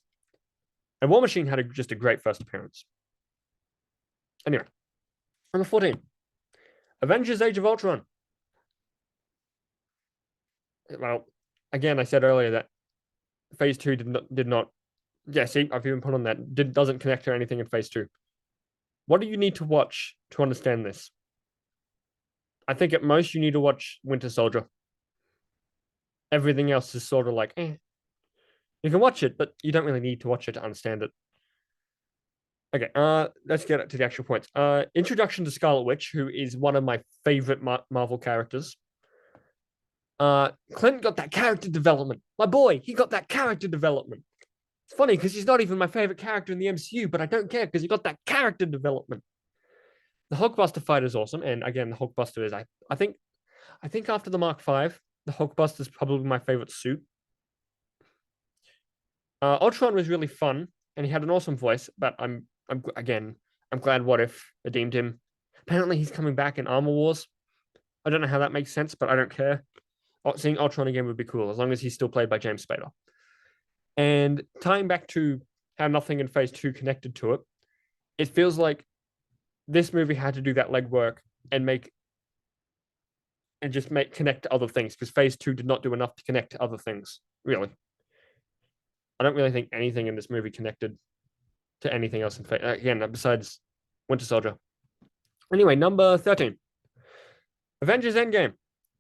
And War Machine had just a great first appearance. Anyway, number 14, Avengers: Age of Ultron. Well, again, I said earlier that Phase 2 did not. Yeah, see, I've even put on that doesn't connect to anything in Phase 2. What do you need to watch to understand this? I think at most you need to watch Winter Soldier. Everything else is sort of like, eh. You can watch it, but you don't really need to watch it to understand it. Okay, let's get to the actual points. Introduction to Scarlet Witch, who is one of my favorite Marvel characters. Clint got that character development. My boy, he got that character development. It's funny because he's not even my favorite character in the MCU, but I don't care because he got that character development. The Hulkbuster fight is awesome, and again, the Hulkbuster is I think after the Mark V, the Hulkbuster is probably my favorite suit. Ultron was really fun, and he had an awesome voice. But I'm glad What If redeemed him. Apparently, he's coming back in Armor Wars. I don't know how that makes sense, but I don't care. Seeing Ultron again would be cool as long as he's still played by James Spader. And tying back to how nothing in phase two connected to it. It feels like this movie had to do that legwork and just make connect to other things because phase two did not do enough to connect to other things. Really, I don't really think anything in this movie connected to anything else in phase again besides Winter Soldier. Anyway, number 13, Avengers Endgame.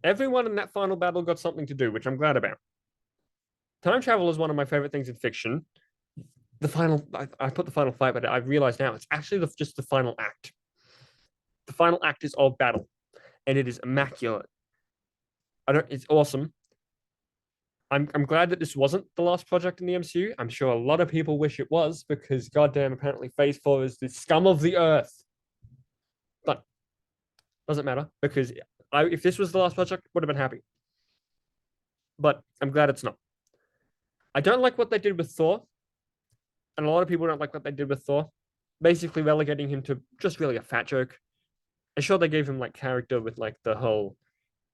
Everyone in that final battle got something to do, which I'm glad about. Time travel is one of my favorite things in fiction. I put the final fight, but I've realized now it's actually just the final act. The final act is all battle, and it is immaculate. It's awesome. I'm glad that this wasn't the last project in the MCU. I'm sure a lot of people wish it was because goddamn, apparently Phase 4 is the scum of the earth. But doesn't matter because if this was the last project, would have been happy. But I'm glad it's not. I don't like what they did with Thor, and a lot of people don't like what they did with Thor. Basically relegating him to just really a fat joke. And sure, they gave him like character with like the whole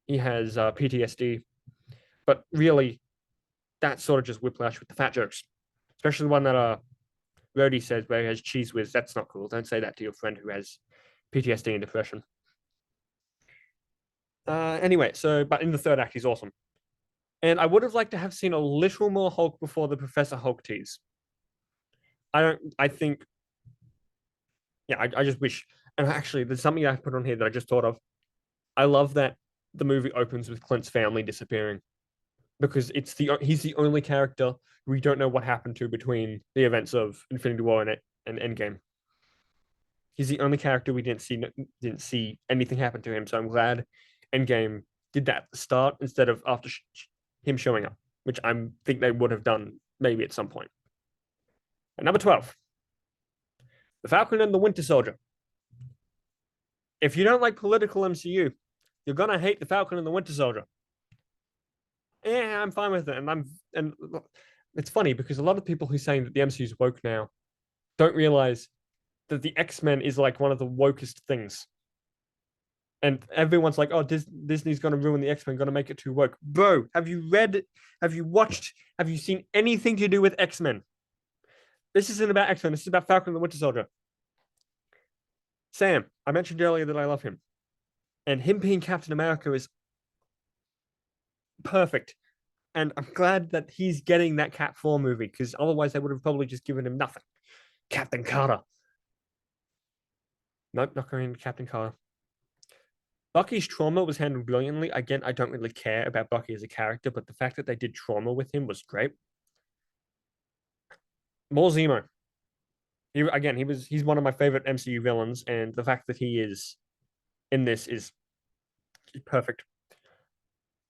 he has PTSD, but really that's sort of just whiplash with the fat jokes, especially the one that Rhodey says where he has cheese whiz. That's not cool. Don't say that to your friend who has PTSD and depression. Anyway, but in the third act, he's awesome. And I would have liked to have seen a little more Hulk before the Professor Hulk tease. I think, yeah, I just wish. And actually, there's something I put on here that I just thought of. I love that the movie opens with Clint's family disappearing because he's the only character we don't know what happened to between the events of Infinity War and Endgame. He's the only character we didn't see anything happen to him. So I'm glad Endgame did that at the start instead of after him showing up, which I think they would have done maybe at some point. And number 12, The Falcon and the Winter Soldier. If you don't like political MCU, you're gonna hate The Falcon and the Winter Soldier. Yeah, I'm fine with it, and it's funny because a lot of people who are saying that the MCU is woke now don't realize that the X-Men is like one of the wokest things. And everyone's like, oh, Disney's going to ruin the X-Men, going to make it too woke. Bro, have you watched, have you seen anything to do with X-Men? This isn't about X-Men. This is about Falcon and the Winter Soldier. Sam, I mentioned earlier that I love him. And him being Captain America is perfect. And I'm glad that he's getting that Cap 4 movie because otherwise they would have probably just given him nothing. Captain Carter. Nope, not going to Captain Carter. Bucky's trauma was handled brilliantly. Again, I don't really care about Bucky as a character, but the fact that they did trauma with him was great. More Zemo. He's one of my favorite MCU villains, and the fact that he is in this is perfect.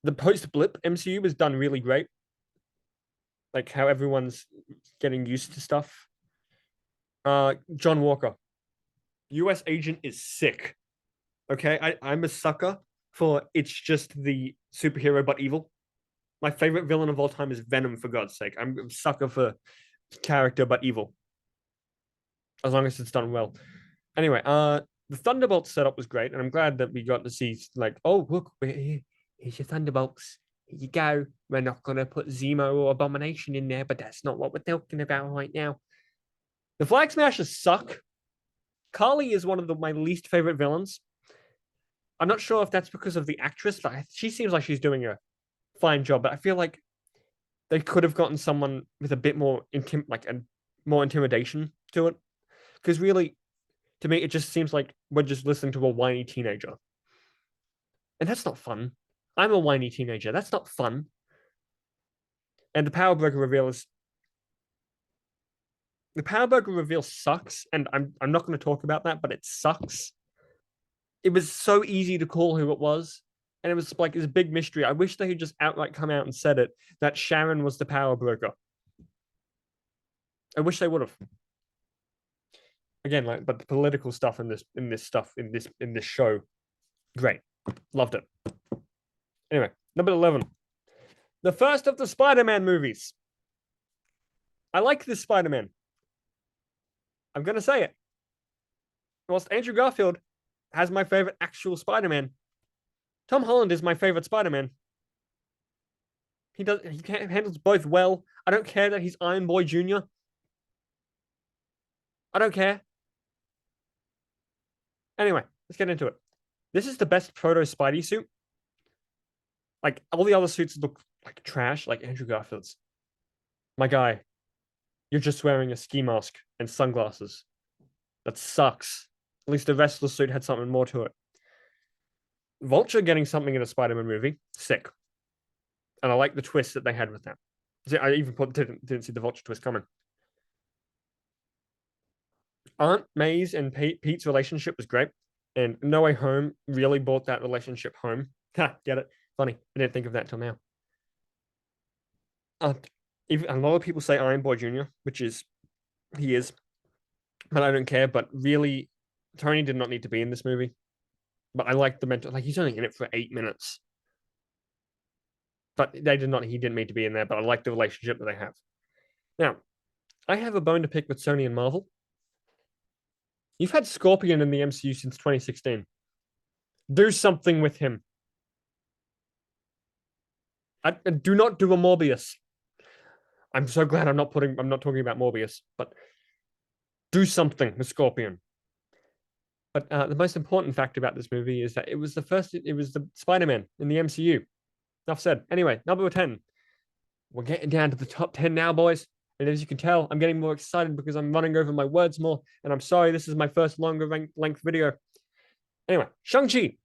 The post-blip MCU was done really great. Like how everyone's getting used to stuff. John Walker. US agent is sick. Okay, I'm a sucker for it's just the superhero but evil. My favorite villain of all time is Venom, for God's sake. I'm a sucker for character but evil. As long as it's done well. Anyway, the Thunderbolts setup was great, and I'm glad that we got to see like, oh look, here's your Thunderbolts. Here you go. We're not gonna put Zemo or Abomination in there, but that's not what we're talking about right now. The Flag Smashers suck. Carly is one of my least favorite villains. I'm not sure if that's because of the actress. She seems like she's doing a fine job, but I feel like they could have gotten someone with a bit more more intimidation to it. Because really, to me, it just seems like we're just listening to a whiny teenager, and that's not fun. I'm a whiny teenager. That's not fun. And the Power Broker reveal sucks, and I'm not going to talk about that, but it sucks. It was so easy to call who it was, and it was like this big mystery. I wish they had just outright come out and said it that Sharon was the Power Broker. I wish they would have. Again, but the political stuff in this show, great, loved it. Anyway, number 11, the first of the Spider-Man movies. I like this Spider-Man. I'm gonna say it. Whilst Andrew Garfield has my favorite actual Spider-Man, Tom Holland is my favorite Spider-Man. He handles both well. I don't care that he's Iron Boy Jr. I don't care. Anyway, let's get into it. This is the best proto Spidey suit. Like all the other suits look like trash, like Andrew Garfield's. My guy, you're just wearing a ski mask and sunglasses. That sucks. At least the rest of the suit had something more to it. Vulture getting something in a Spider-Man movie, sick. And I like the twist that they had with that. See, I even didn't see the Vulture twist coming. Aunt May's and Pete's relationship was great, and No Way Home really brought that relationship home. Ha, get it? Funny. I didn't think of that till now. Even a lot of people say Iron Boy Jr., which is he is, but I don't care. But really, Tony did not need to be in this movie. But I like the mental, like he's only in it for 8 minutes. But they did not. He didn't need to be in there. But I like the relationship that they have. Now, I have a bone to pick with Sony and Marvel. You've had Scorpion in the MCU since 2016. Do something with him. Do not do a Morbius. I'm so glad I'm not talking about Morbius, but do something with Scorpion. But the most important fact about this movie is that it was the Spider-Man in the MCU. Enough said. Anyway, number 10. We're getting down to the top 10 now, boys. And as you can tell, I'm getting more excited because I'm running over my words more. And I'm sorry, this is my first longer length video. Anyway, Shang-Chi.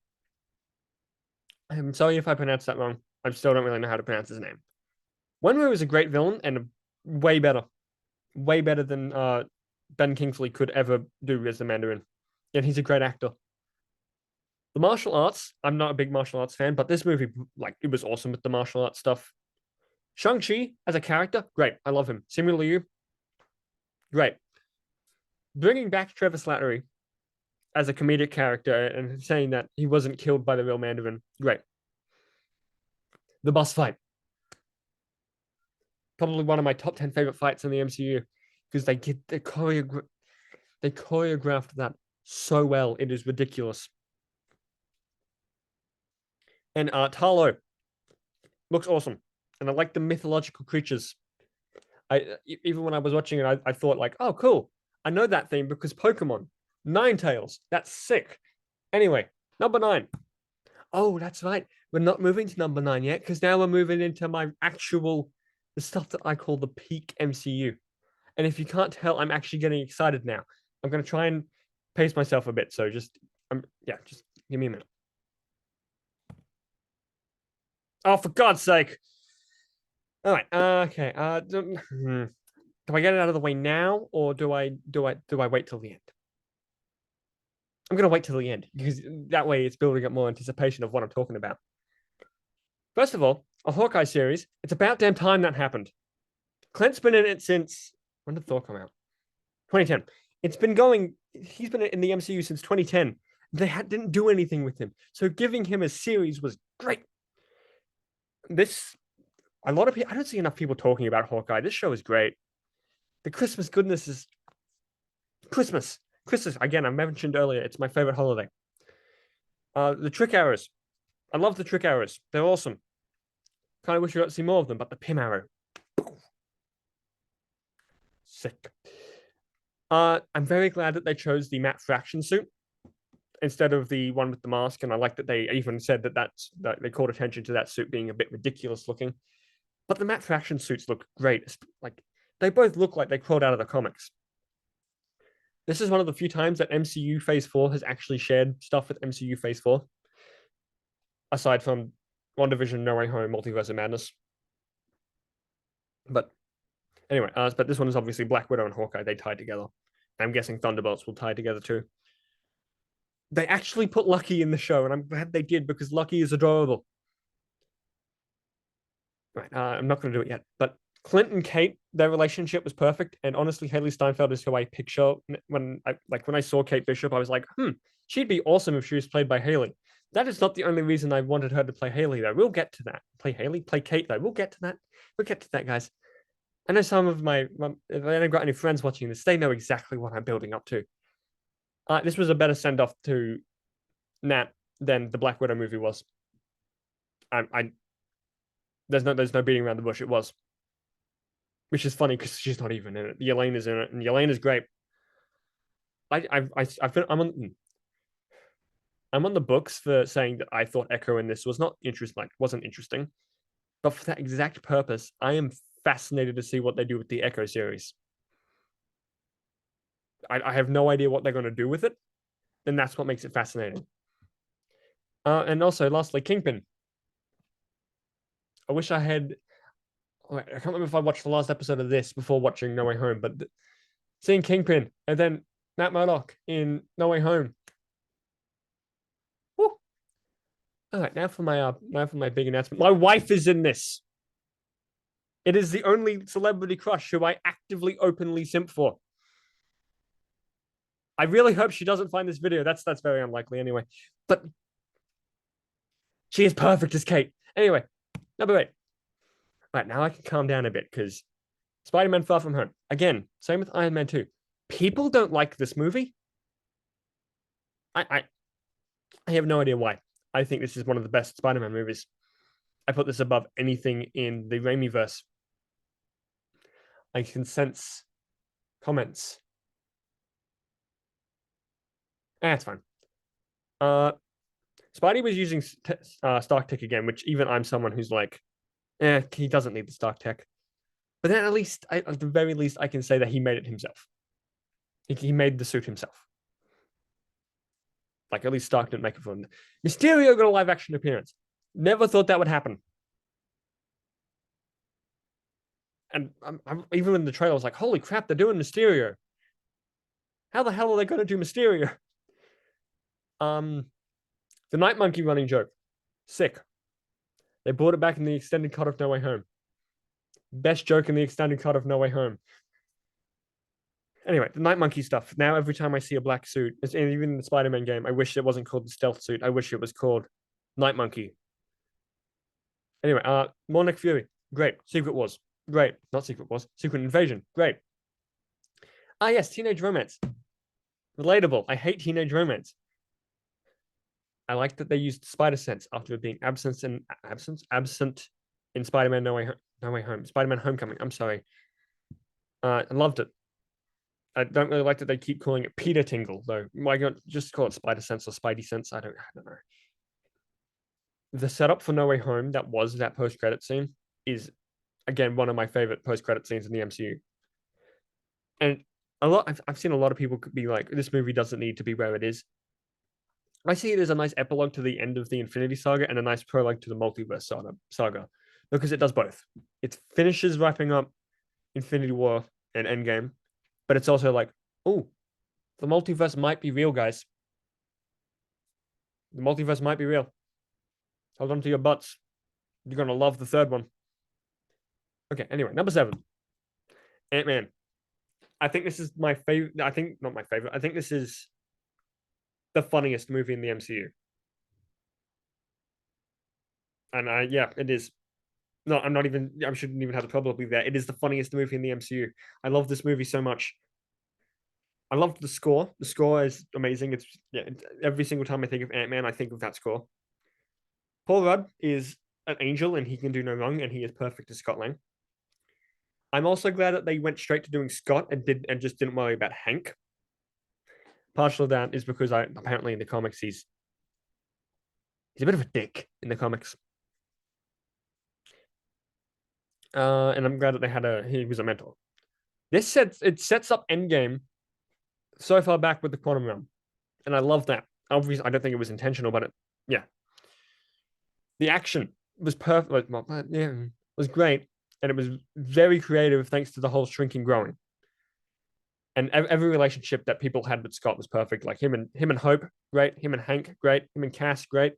I'm sorry if I pronounced that wrong. I still don't really know how to pronounce his name. Wenwu is a great villain and way better than Ben Kingsley could ever do as the Mandarin. And he's a great actor. The martial arts, I'm not a big martial arts fan, but this movie, like, it was awesome with the martial arts stuff. Shang-Chi as a character, great. I love him. Simu Liu, great. Bringing back Trevor Slattery as a comedic character and saying that he wasn't killed by the real Mandarin, great. The boss fight, probably one of my top 10 favorite fights in the MCU because they choreographed that so well. It is ridiculous. And Talo looks awesome. And I like the mythological creatures. Even when I was watching it, I thought like, oh, cool. I know that theme because Pokemon. Ninetales. That's sick. Anyway, number 9. Oh, that's right. We're not moving to number 9 yet because now we're moving into the stuff that I call the peak MCU. And if you can't tell, I'm actually getting excited now. I'm going to try and pace myself a bit. So just give me a minute. Oh, for God's sake. All right. Okay. Do I get it out of the way now, or do I wait till the end? I'm gonna wait till the end because that way it's building up more anticipation of what I'm talking about. First of all, a Hawkeye series. It's about damn time that happened. Clint's been in it since when did Thor come out? 2010. It's been going. He's been in the MCU since 2010. They didn't do anything with him, so giving him a series was great. A lot of people. I don't see enough people talking about Hawkeye. This show is great. The Christmas goodness is Christmas. Christmas again. I mentioned earlier. It's my favorite holiday. The trick arrows. I love the trick arrows. They're awesome. Kind of wish we got to see more of them, but the Pym arrow. Sick. I'm very glad that they chose the Matt Fraction suit instead of the one with the mask, and I like that they even said that they called attention to that suit being a bit ridiculous looking. But the Matt Fraction suits look great. Like they both look like they crawled out of the comics. This is one of the few times that MCU Phase 4 has actually shared stuff with MCU Phase 4, aside from WandaVision, No Way Home, Multiverse of Madness. But anyway, but this one is obviously Black Widow and Hawkeye. They tied together. I'm guessing Thunderbolts will tie together too. They actually put Lucky in the show, and I'm glad they did because Lucky is adorable. Right, I'm not going to do it yet, but Clint and Kate, their relationship was perfect, and honestly, Haley Steinfeld is who I picture when I saw Kate Bishop. I was like, she'd be awesome if she was played by Haley. That is not the only reason I wanted her to play Haley, though. We'll get to that. Play Haley, play Kate, though. We'll get to that. We'll get to that, guys. I know some of if I haven't got any friends watching this, they know exactly what I'm building up to. This was a better send off to Nat than the Black Widow movie was. There's no beating around the bush. It was, which is funny because she's not even in it. Yelena's in it, and Yelena's great. I'm on the books for saying that I thought Echo in this was not interesting, like wasn't interesting, but for that exact purpose, I am fascinated to see what they do with the Echo series. I have no idea what they're going to do with it, and that's what makes it fascinating. And also, lastly, Kingpin. I wish I had. I can't remember if I watched the last episode of this before watching No Way Home, but seeing Kingpin and then Matt Murdock in No Way Home. Woo. All right, now for my big announcement. My wife is in this. It is the only celebrity crush who I actively, openly simp for. I really hope she doesn't find this video. That's very unlikely anyway. But she is perfect as Kate. Anyway, number 8. Right, now I can calm down a bit because Spider-Man Far From Home. Again, same with Iron Man 2. People don't like this movie. I I have no idea why. I think this is one of the best Spider-Man movies. I put this above anything in the Raimi verse. I can sense comments. It's fine. Uh, Spidey was using Stark Tech again, which even I'm someone who's like, he doesn't need the Stark Tech. But then at the very least, I can say that he made it himself. He made the suit himself. Like at least Stark didn't make it for him. Mysterio got a live action appearance. Never thought that would happen. And even in the trailer, I was like, holy crap, they're doing Mysterio. How the hell are they going to do Mysterio? The Night Monkey running joke. Sick. They brought it back in the extended cut of No Way Home. Best joke in the extended cut of No Way Home. Anyway, the Night Monkey stuff. Now, every time I see a black suit, even in the Spider-Man game, I wish it wasn't called the stealth suit. I wish it was called Night Monkey. Anyway, more Nick Fury. Great. Secret Wars. Great. Not Secret Wars. Secret Invasion. Great. Yes, teenage romance. Relatable. I hate teenage romance. I like that they used spider sense after it being absent in Spider-Man No Way Home. Spider-Man Homecoming. I'm sorry. I loved it. I don't really like that they keep calling it Peter Tingle, though. Why not just call it Spider Sense or Spidey Sense? I don't know. The setup for No Way Home, that was that post-credit scene, is again one of my favorite post-credit scenes in the MCU. And I've seen a lot of people be like, this movie doesn't need to be where it is. I see it as a nice epilogue to the end of the Infinity Saga and a nice prologue to the multiverse saga because it does both. It finishes wrapping up Infinity War and Endgame, but it's also like, oh, the multiverse might be real, guys. The multiverse might be real. Hold on to your butts. You're gonna love the third one. Okay, anyway, number 7. Ant-Man. I think this is my favorite. I think not my favorite. I think this is the funniest movie in the MCU. And yeah, it is. No, I'm not even. I shouldn't even have the probably there. It is the funniest movie in the MCU. I love this movie so much. I love the score. The score is amazing. It's every single time I think of Ant-Man, I think of that score. Paul Rudd is an angel and he can do no wrong, and he is perfect as Scott Lang. I'm also glad that they went straight to doing Scott and just didn't worry about Hank. Partial of that is because apparently in the comics he's a bit of a dick in the comics. And I'm glad that he was a mentor. It sets up Endgame so far back with the quantum realm, and I love that. Obviously, I don't think it was intentional, but yeah, the action was perfect. Yeah, was great, and it was very creative thanks to the whole shrinking growing. And every relationship that people had with Scott was perfect. Like him and Hope, great. Him and Hank, great. Him and Cass, great.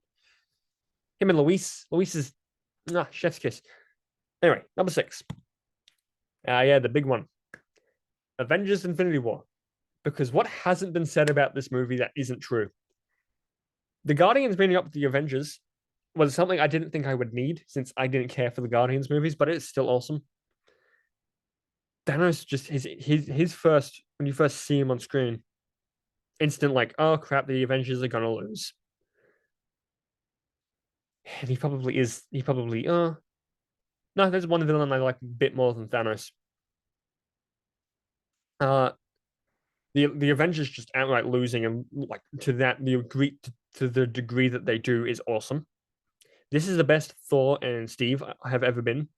Him and Luis. Luis is chef's kiss. Anyway, number 6. Yeah, the big one. Avengers Infinity War. Because what hasn't been said about this movie that isn't true? The Guardians meeting up with the Avengers was something I didn't think I would need since I didn't care for the Guardians movies, but it's still awesome. Thanos just his first when you first see him on screen, instant like, oh crap, the Avengers are gonna lose. And he probably is. He probably no. There's one villain I like a bit more than Thanos. Uh, The Avengers just outright losing and like to the degree that they do is awesome. This is the best Thor and Steve have ever been,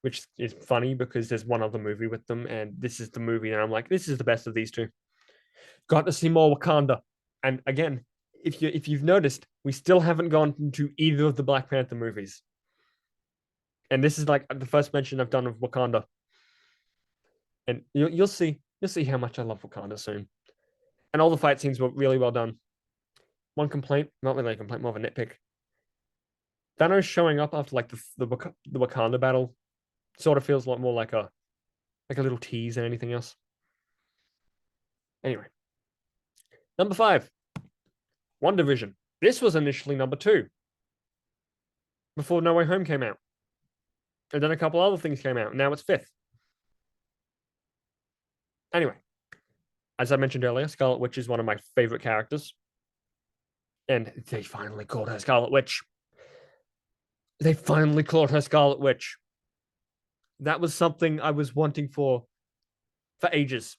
which is funny because there's one other movie with them, and this is the movie, and I'm like, this is the best of these two. Got to see more Wakanda, and again, if you've noticed, we still haven't gone to either of the Black Panther movies, and this is like the first mention I've done of Wakanda, and you'll see how much I love Wakanda soon. And all the fight scenes were really well done. One complaint, not really a complaint, more of a nitpick. Thanos showing up after like the Wakanda battle sort of feels a lot more like a little tease than anything else. Anyway, number 5, WandaVision. This was initially number 2 before No Way Home came out, and then a couple other things came out. Now it's 5th. Anyway, as I mentioned earlier, Scarlet Witch is one of my favorite characters, and they finally called her Scarlet Witch. They finally called her Scarlet Witch. That was something I was wanting for ages.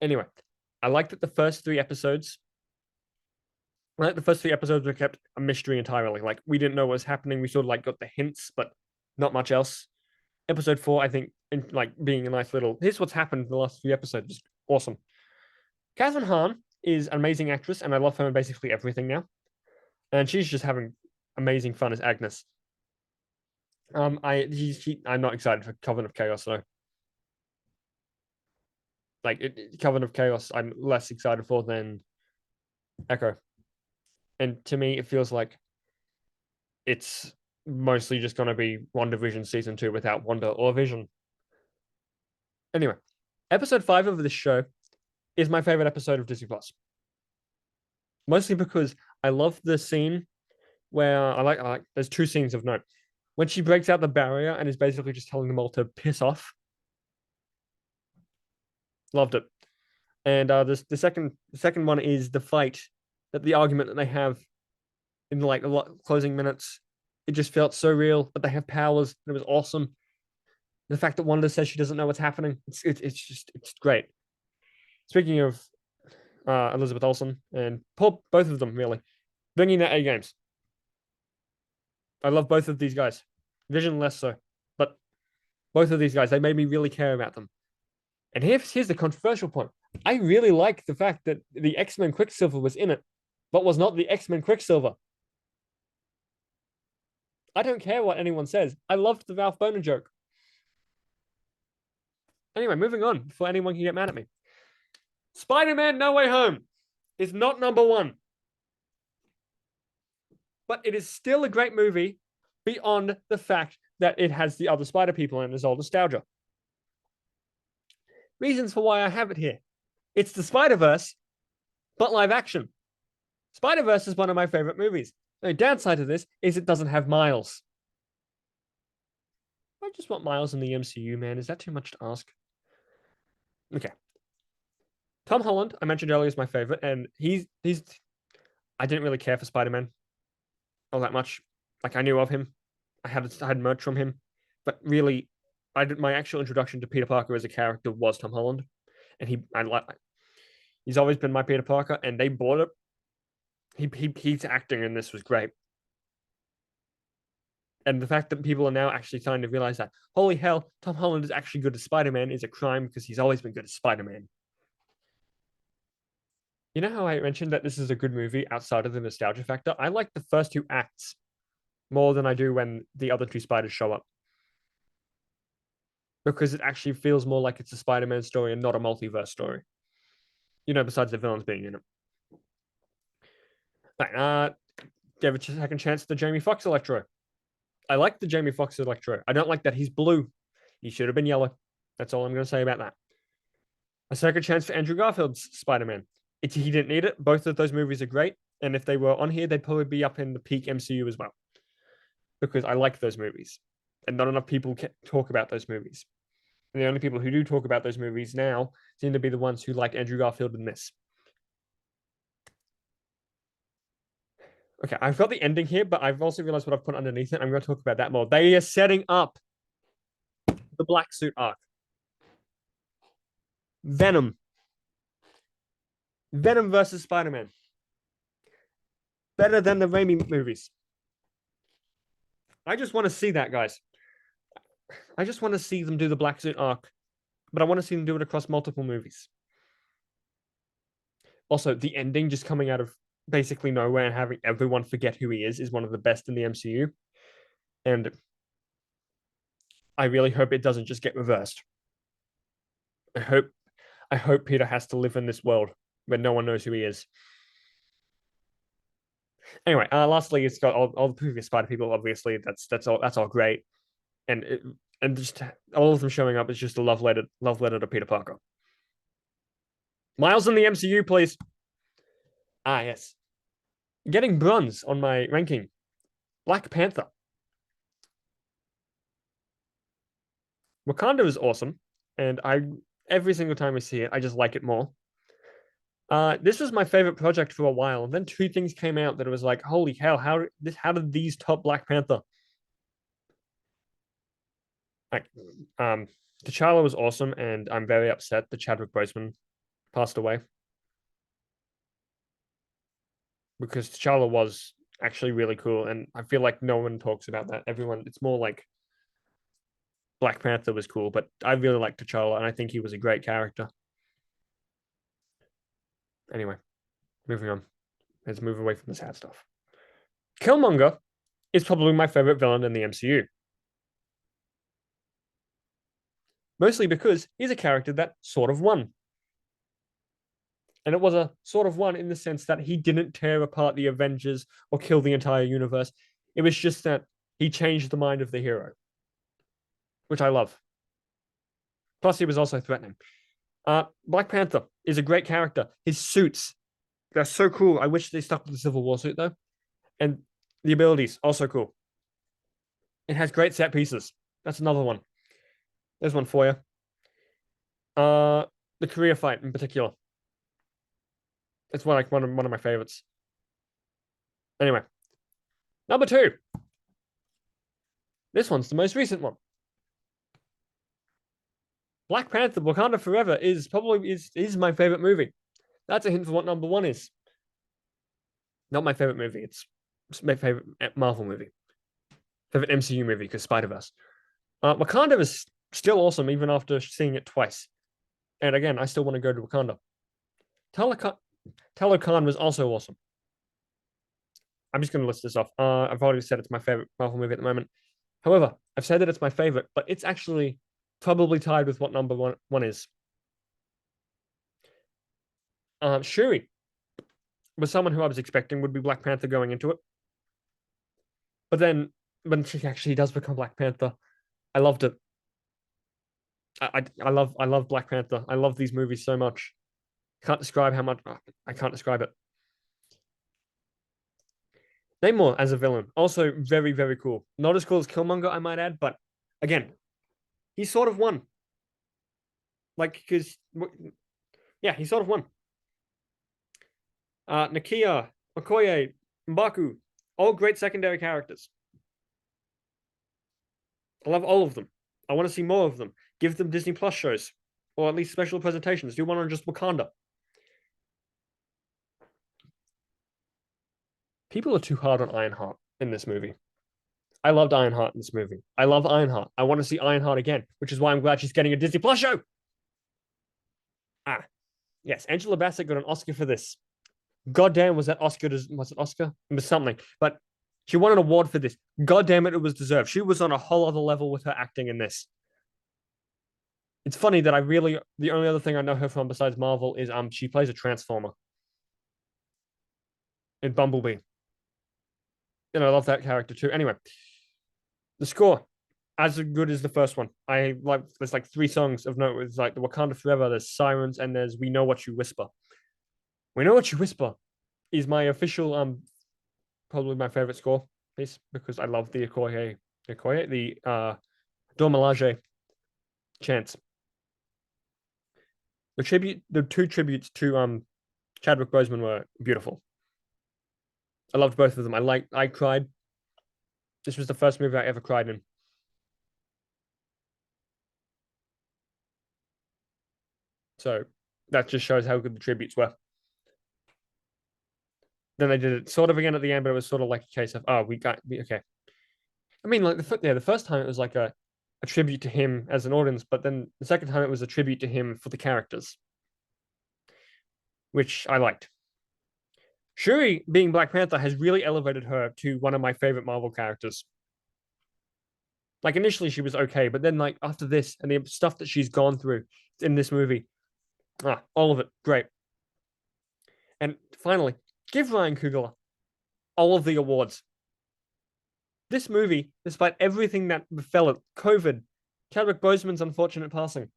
Anyway, I liked that the first 3 episodes. The first 3 episodes were kept a mystery entirely. Like we didn't know what was happening. We sort of like got the hints, but not much else. Episode 4, I think, like being a nice little. Here's what's happened in the last 3 episodes. Is awesome. Catherine Hahn is an amazing actress, and I love her in basically everything now. And she's just having amazing fun as Agnes. I'm not excited for Coven of Chaos though. Coven of Chaos, I'm less excited for than Echo. And to me, it feels like it's mostly just going to be WandaVision season 2 without Wanda or Vision. Anyway, episode 5 of this show is my favorite episode of Disney Plus. Mostly because I love the scene where I like there's 2 scenes of note. When she breaks out the barrier and is basically just telling them all to piss off. Loved it. And the second one is the fight, that the argument that they have in like closing minutes. It just felt so real, but they have powers. It was awesome. The fact that Wanda says she doesn't know what's happening, it's great. Speaking of Elizabeth Olsen and Paul, both of them really bringing their A games. I love both of these guys. Vision less so, but both of these guys, they made me really care about them. And here's the controversial point. I really like the fact that the X-Men Quicksilver was in it, but was not the X-Men Quicksilver. I don't care what anyone says. I loved the Ralph Boner joke. Anyway, moving on before anyone can get mad at me. Spider-Man No Way Home is not number 1. But it is still a great movie beyond the fact that it has the other Spider people and there's all nostalgia. Reasons for why I have it here. It's the Spider-Verse, but live action. Spider-Verse is one of my favorite movies. The downside of this is it doesn't have Miles. I just want Miles in the MCU, man. Is that too much to ask? Okay. Tom Holland, I mentioned earlier, is my favorite, and he's I didn't really care for Spider-Man all that much. Like I knew of him. I had merch from him, but really my actual introduction to Peter Parker as a character was Tom Holland. And he's always been my Peter Parker, and they bought it. He's acting in this was great. And the fact that people are now actually starting to realize that, holy hell, Tom Holland is actually good at Spider-Man is a crime because he's always been good at Spider-Man. You know how I mentioned that this is a good movie outside of the nostalgia factor? I like the first 2 acts more than I do when the other 2 spiders show up. Because it actually feels more like it's a Spider-Man story and not a multiverse story. Besides the villains being in it. Right, give a second chance to the Jamie Foxx Electro. I like the Jamie Foxx Electro. I don't like that he's blue. He should have been yellow. That's all I'm going to say about that. A second chance for Andrew Garfield's Spider-Man. He didn't need it. Both of those movies are great. And if they were on here, they'd probably be up in the peak MCU as well. Because I like those movies. And not enough people talk about those movies. And the only people who do talk about those movies now seem to be the ones who like Andrew Garfield in this. Okay, I've got the ending here, but I've also realized what I've put underneath it. I'm going to talk about that more. They are setting up the Black Suit arc. Venom Venom versus Spider-Man. Better than the Raimi movies. I just want to see that, guys. I just want to see them do the Black Suit arc, but I want to see them do it across multiple movies. Also, the ending just coming out of basically nowhere and having everyone forget who he is one of the best in the MCU. And I really hope it doesn't just get reversed. I hope Peter has to live in this world where no one knows who he is. Anyway, lastly, it's got all the previous Spider people. Obviously, that's all great, and and just all of them showing up is just a love letter to Peter Parker. Miles in the MCU, please. Ah, yes. Getting bronze on my ranking. Black Panther. Wakanda is awesome, and I every single time I see it, I just like it more. This was my favorite project for a while, and then two things came out that it was like, holy hell, how did these top Black Panther? Like, T'Challa was awesome, and I'm very upset that Chadwick Boseman passed away because T'Challa was actually really cool, and I feel like no one talks about that. It's more like Black Panther was cool, but I really like T'Challa, and I think he was a great character. Anyway, moving on. Let's move away from the sad stuff. Killmonger is probably my favorite villain in the MCU. Mostly because he's a character that sort of won. And it was a sort of one in the sense that he didn't tear apart the Avengers or kill the entire universe. It was just that he changed the mind of the hero, which I love. Plus, he was also threatening. Black Panther is a great character. His suits, they're so cool. I wish they stuck with the Civil War suit, though. And the abilities, also cool. It has great set pieces. That's another one. There's one for you. The Korea fight in particular. It's one of my favorites. Anyway, number two. This one's the most recent one. Black Panther: Wakanda Forever is my favorite movie. That's a hint for what number one is. Not my favorite movie. It's my favorite Marvel movie. Favorite MCU movie because Spider-Verse. Wakanda is still awesome even after seeing it twice. And again, I still want to go to Wakanda. Talo Khan was also awesome. I'm just going to list this off. I've already said it's my favorite Marvel movie at the moment. However, I've said that it's my favorite, but it's actually probably tied with what number one is. Shuri was someone who I was expecting would be Black Panther going into it. But then when she actually does become Black Panther, I loved it. I love Black Panther. I love these movies so much. Can't describe how much. I can't describe it. Namor as a villain, also very, very cool. Not as cool as Killmonger, I might add, but again, he sort of won. Like, because, yeah, he sort of won. Nakia, Okoye, Mbaku, all great secondary characters. I love all of them. I want to see more of them. Give them Disney Plus shows, or at least special presentations. Do one on just Wakanda. People are too hard on Ironheart in this movie. I loved Ironheart in this movie. I love Ironheart. I want to see Ironheart again, which is why I'm glad she's getting a Disney Plus show. Yes, Angela Bassett got an Oscar for this. Goddamn, was that Oscar? Was it Oscar? It was something, but she won an award for this. Goddamn it, it was deserved. She was on a whole other level with her acting in this. It's funny that the only other thing I know her from besides Marvel is she plays a Transformer in Bumblebee. And I love that character too. Anyway, the score, as good as the first one. There's like three songs of note. It's like the Wakanda Forever, there's Sirens, and there's We Know What You Whisper. We Know What You Whisper is my official probably my favorite score piece because I love the the Dormelage chants. The two tributes to Chadwick Boseman were beautiful. I loved both of them. I cried. This was the first movie I ever cried in. So that just shows how good the tributes were. Then they did it sort of again at the end, but it was sort of like a case of, oh, okay. I mean, like the first time it was like a tribute to him as an audience, but then the second time it was a tribute to him for the characters, which I liked. Shuri being Black Panther has really elevated her to one of my favorite Marvel characters. Like initially she was okay, but then like after this and the stuff that she's gone through in this movie, all of it great. And finally, give Ryan Coogler all of the awards. This movie, despite everything that befell it, COVID, Chadwick Boseman's unfortunate passing,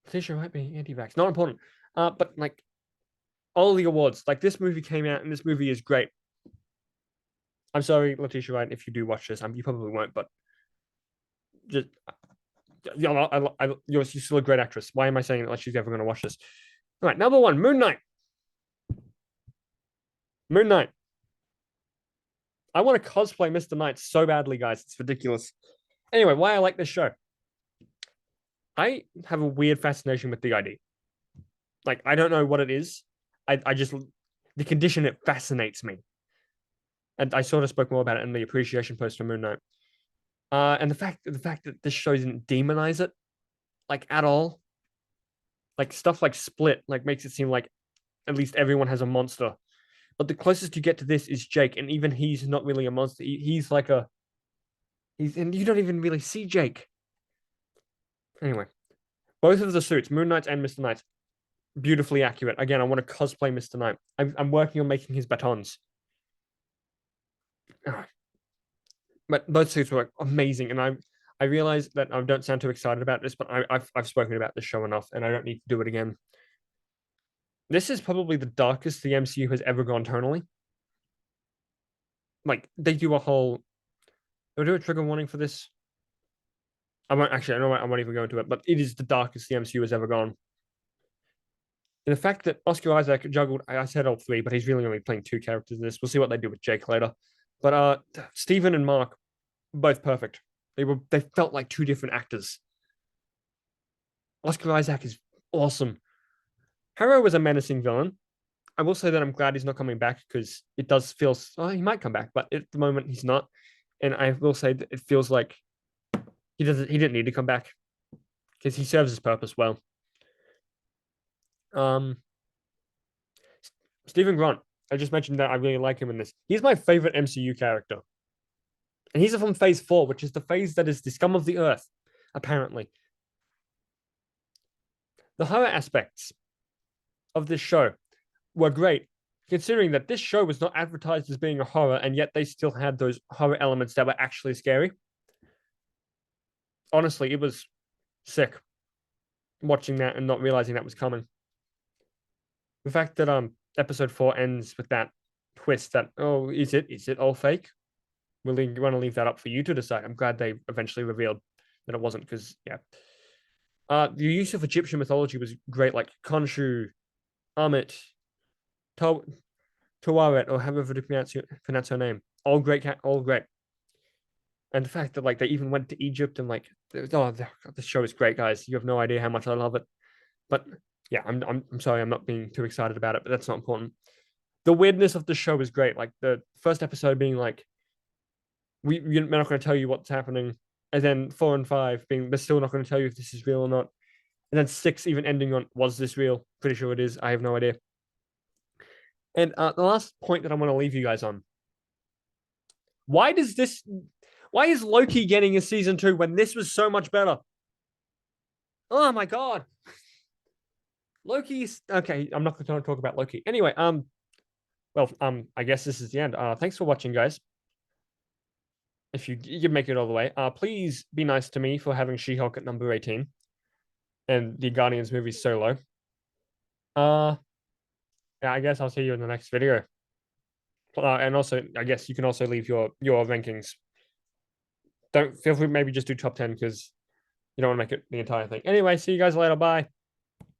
Letitia might be anti-vax, not important. But like all the awards, like this movie came out and this movie is great. I'm sorry, Letitia Wright, if you do watch this, you probably won't, but just you're still a great actress. Why am I saying that like she's ever going to watch this? All right, number one, Moon Knight. Moon Knight. I want to cosplay Mr. Knight so badly, guys. It's ridiculous. Anyway, why I like this show. I have a weird fascination with the ID. Like, I don't know what it is. I just, the condition, it fascinates me. And I sort of spoke more about it in the appreciation post for Moon Knight. And the fact that this show didn't demonize it, like, at all. Like, stuff like Split, like, makes it seem like at least everyone has a monster. But the closest you get to this is Jake, and even he's not really a monster. He's like and you don't even really see Jake. Anyway, both of the suits, Moon Knight and Mr. Knight, beautifully accurate. Again, I want to cosplay Mr. Knight. I'm working on making his batons. But both suits were amazing, and I realize that I don't sound too excited about this, but I've spoken about this show enough, and I don't need to do it again. This is probably the darkest the MCU has ever gone tonally. Like they do a whole. They'll do a trigger warning for this. I won't actually. I know I won't even go into it, but it is the darkest the MCU has ever gone. And the fact that Oscar Isaac juggled, I said all three, but he's really only playing two characters in this. We'll see what they do with Jake later. But Stephen and Mark, both perfect. They felt like two different actors. Oscar Isaac is awesome. Harrow was a menacing villain. I will say that I'm glad he's not coming back because it does feel he might come back, but at the moment he's not. And I will say that it feels like he didn't need to come back because he serves his purpose well. Stephen Grant, I just mentioned that I really like him in this. He's my favorite MCU character. And he's from phase 4, which is the phase that is the scum of the earth, apparently. The horror aspects of this show were great, considering that this show was not advertised as being a horror, and yet they still had those horror elements that were actually scary. Honestly, it was sick watching that and not realizing that was coming. The fact that episode 4 ends with that twist that, oh, is it all fake? We're going to leave that up for you to decide. I'm glad they eventually revealed that it wasn't, because yeah. The use of Egyptian mythology was great, like Khonshu, Amit, Tawaret, or however to pronounce her name. All great, all great. And the fact that like they even went to Egypt and like, oh, the show is great, guys. You have no idea how much I love it. But yeah, I'm sorry, I'm not being too excited about it, but that's not important. The weirdness of the show is great. Like the first episode being like, we're not going to tell you what's happening, and then 4 and 5 being they're still not going to tell you if this is real or not, and then 6 even ending on was this real? Pretty sure it is. I have no idea. And the last point that I want to leave you guys on: why is Loki getting a season 2 when this was so much better? Oh my god. Loki's okay. I'm not going to talk about Loki anyway. I guess this is the end. Thanks for watching, guys. If you make it all the way, please be nice to me for having She-Hulk at number 18 and the Guardians movie Solo. Yeah, I guess I'll see you in the next video. And also, I guess you can also leave your rankings. Don't feel free, maybe just do top 10 because you don't want to make it the entire thing. Anyway, see you guys later. Bye.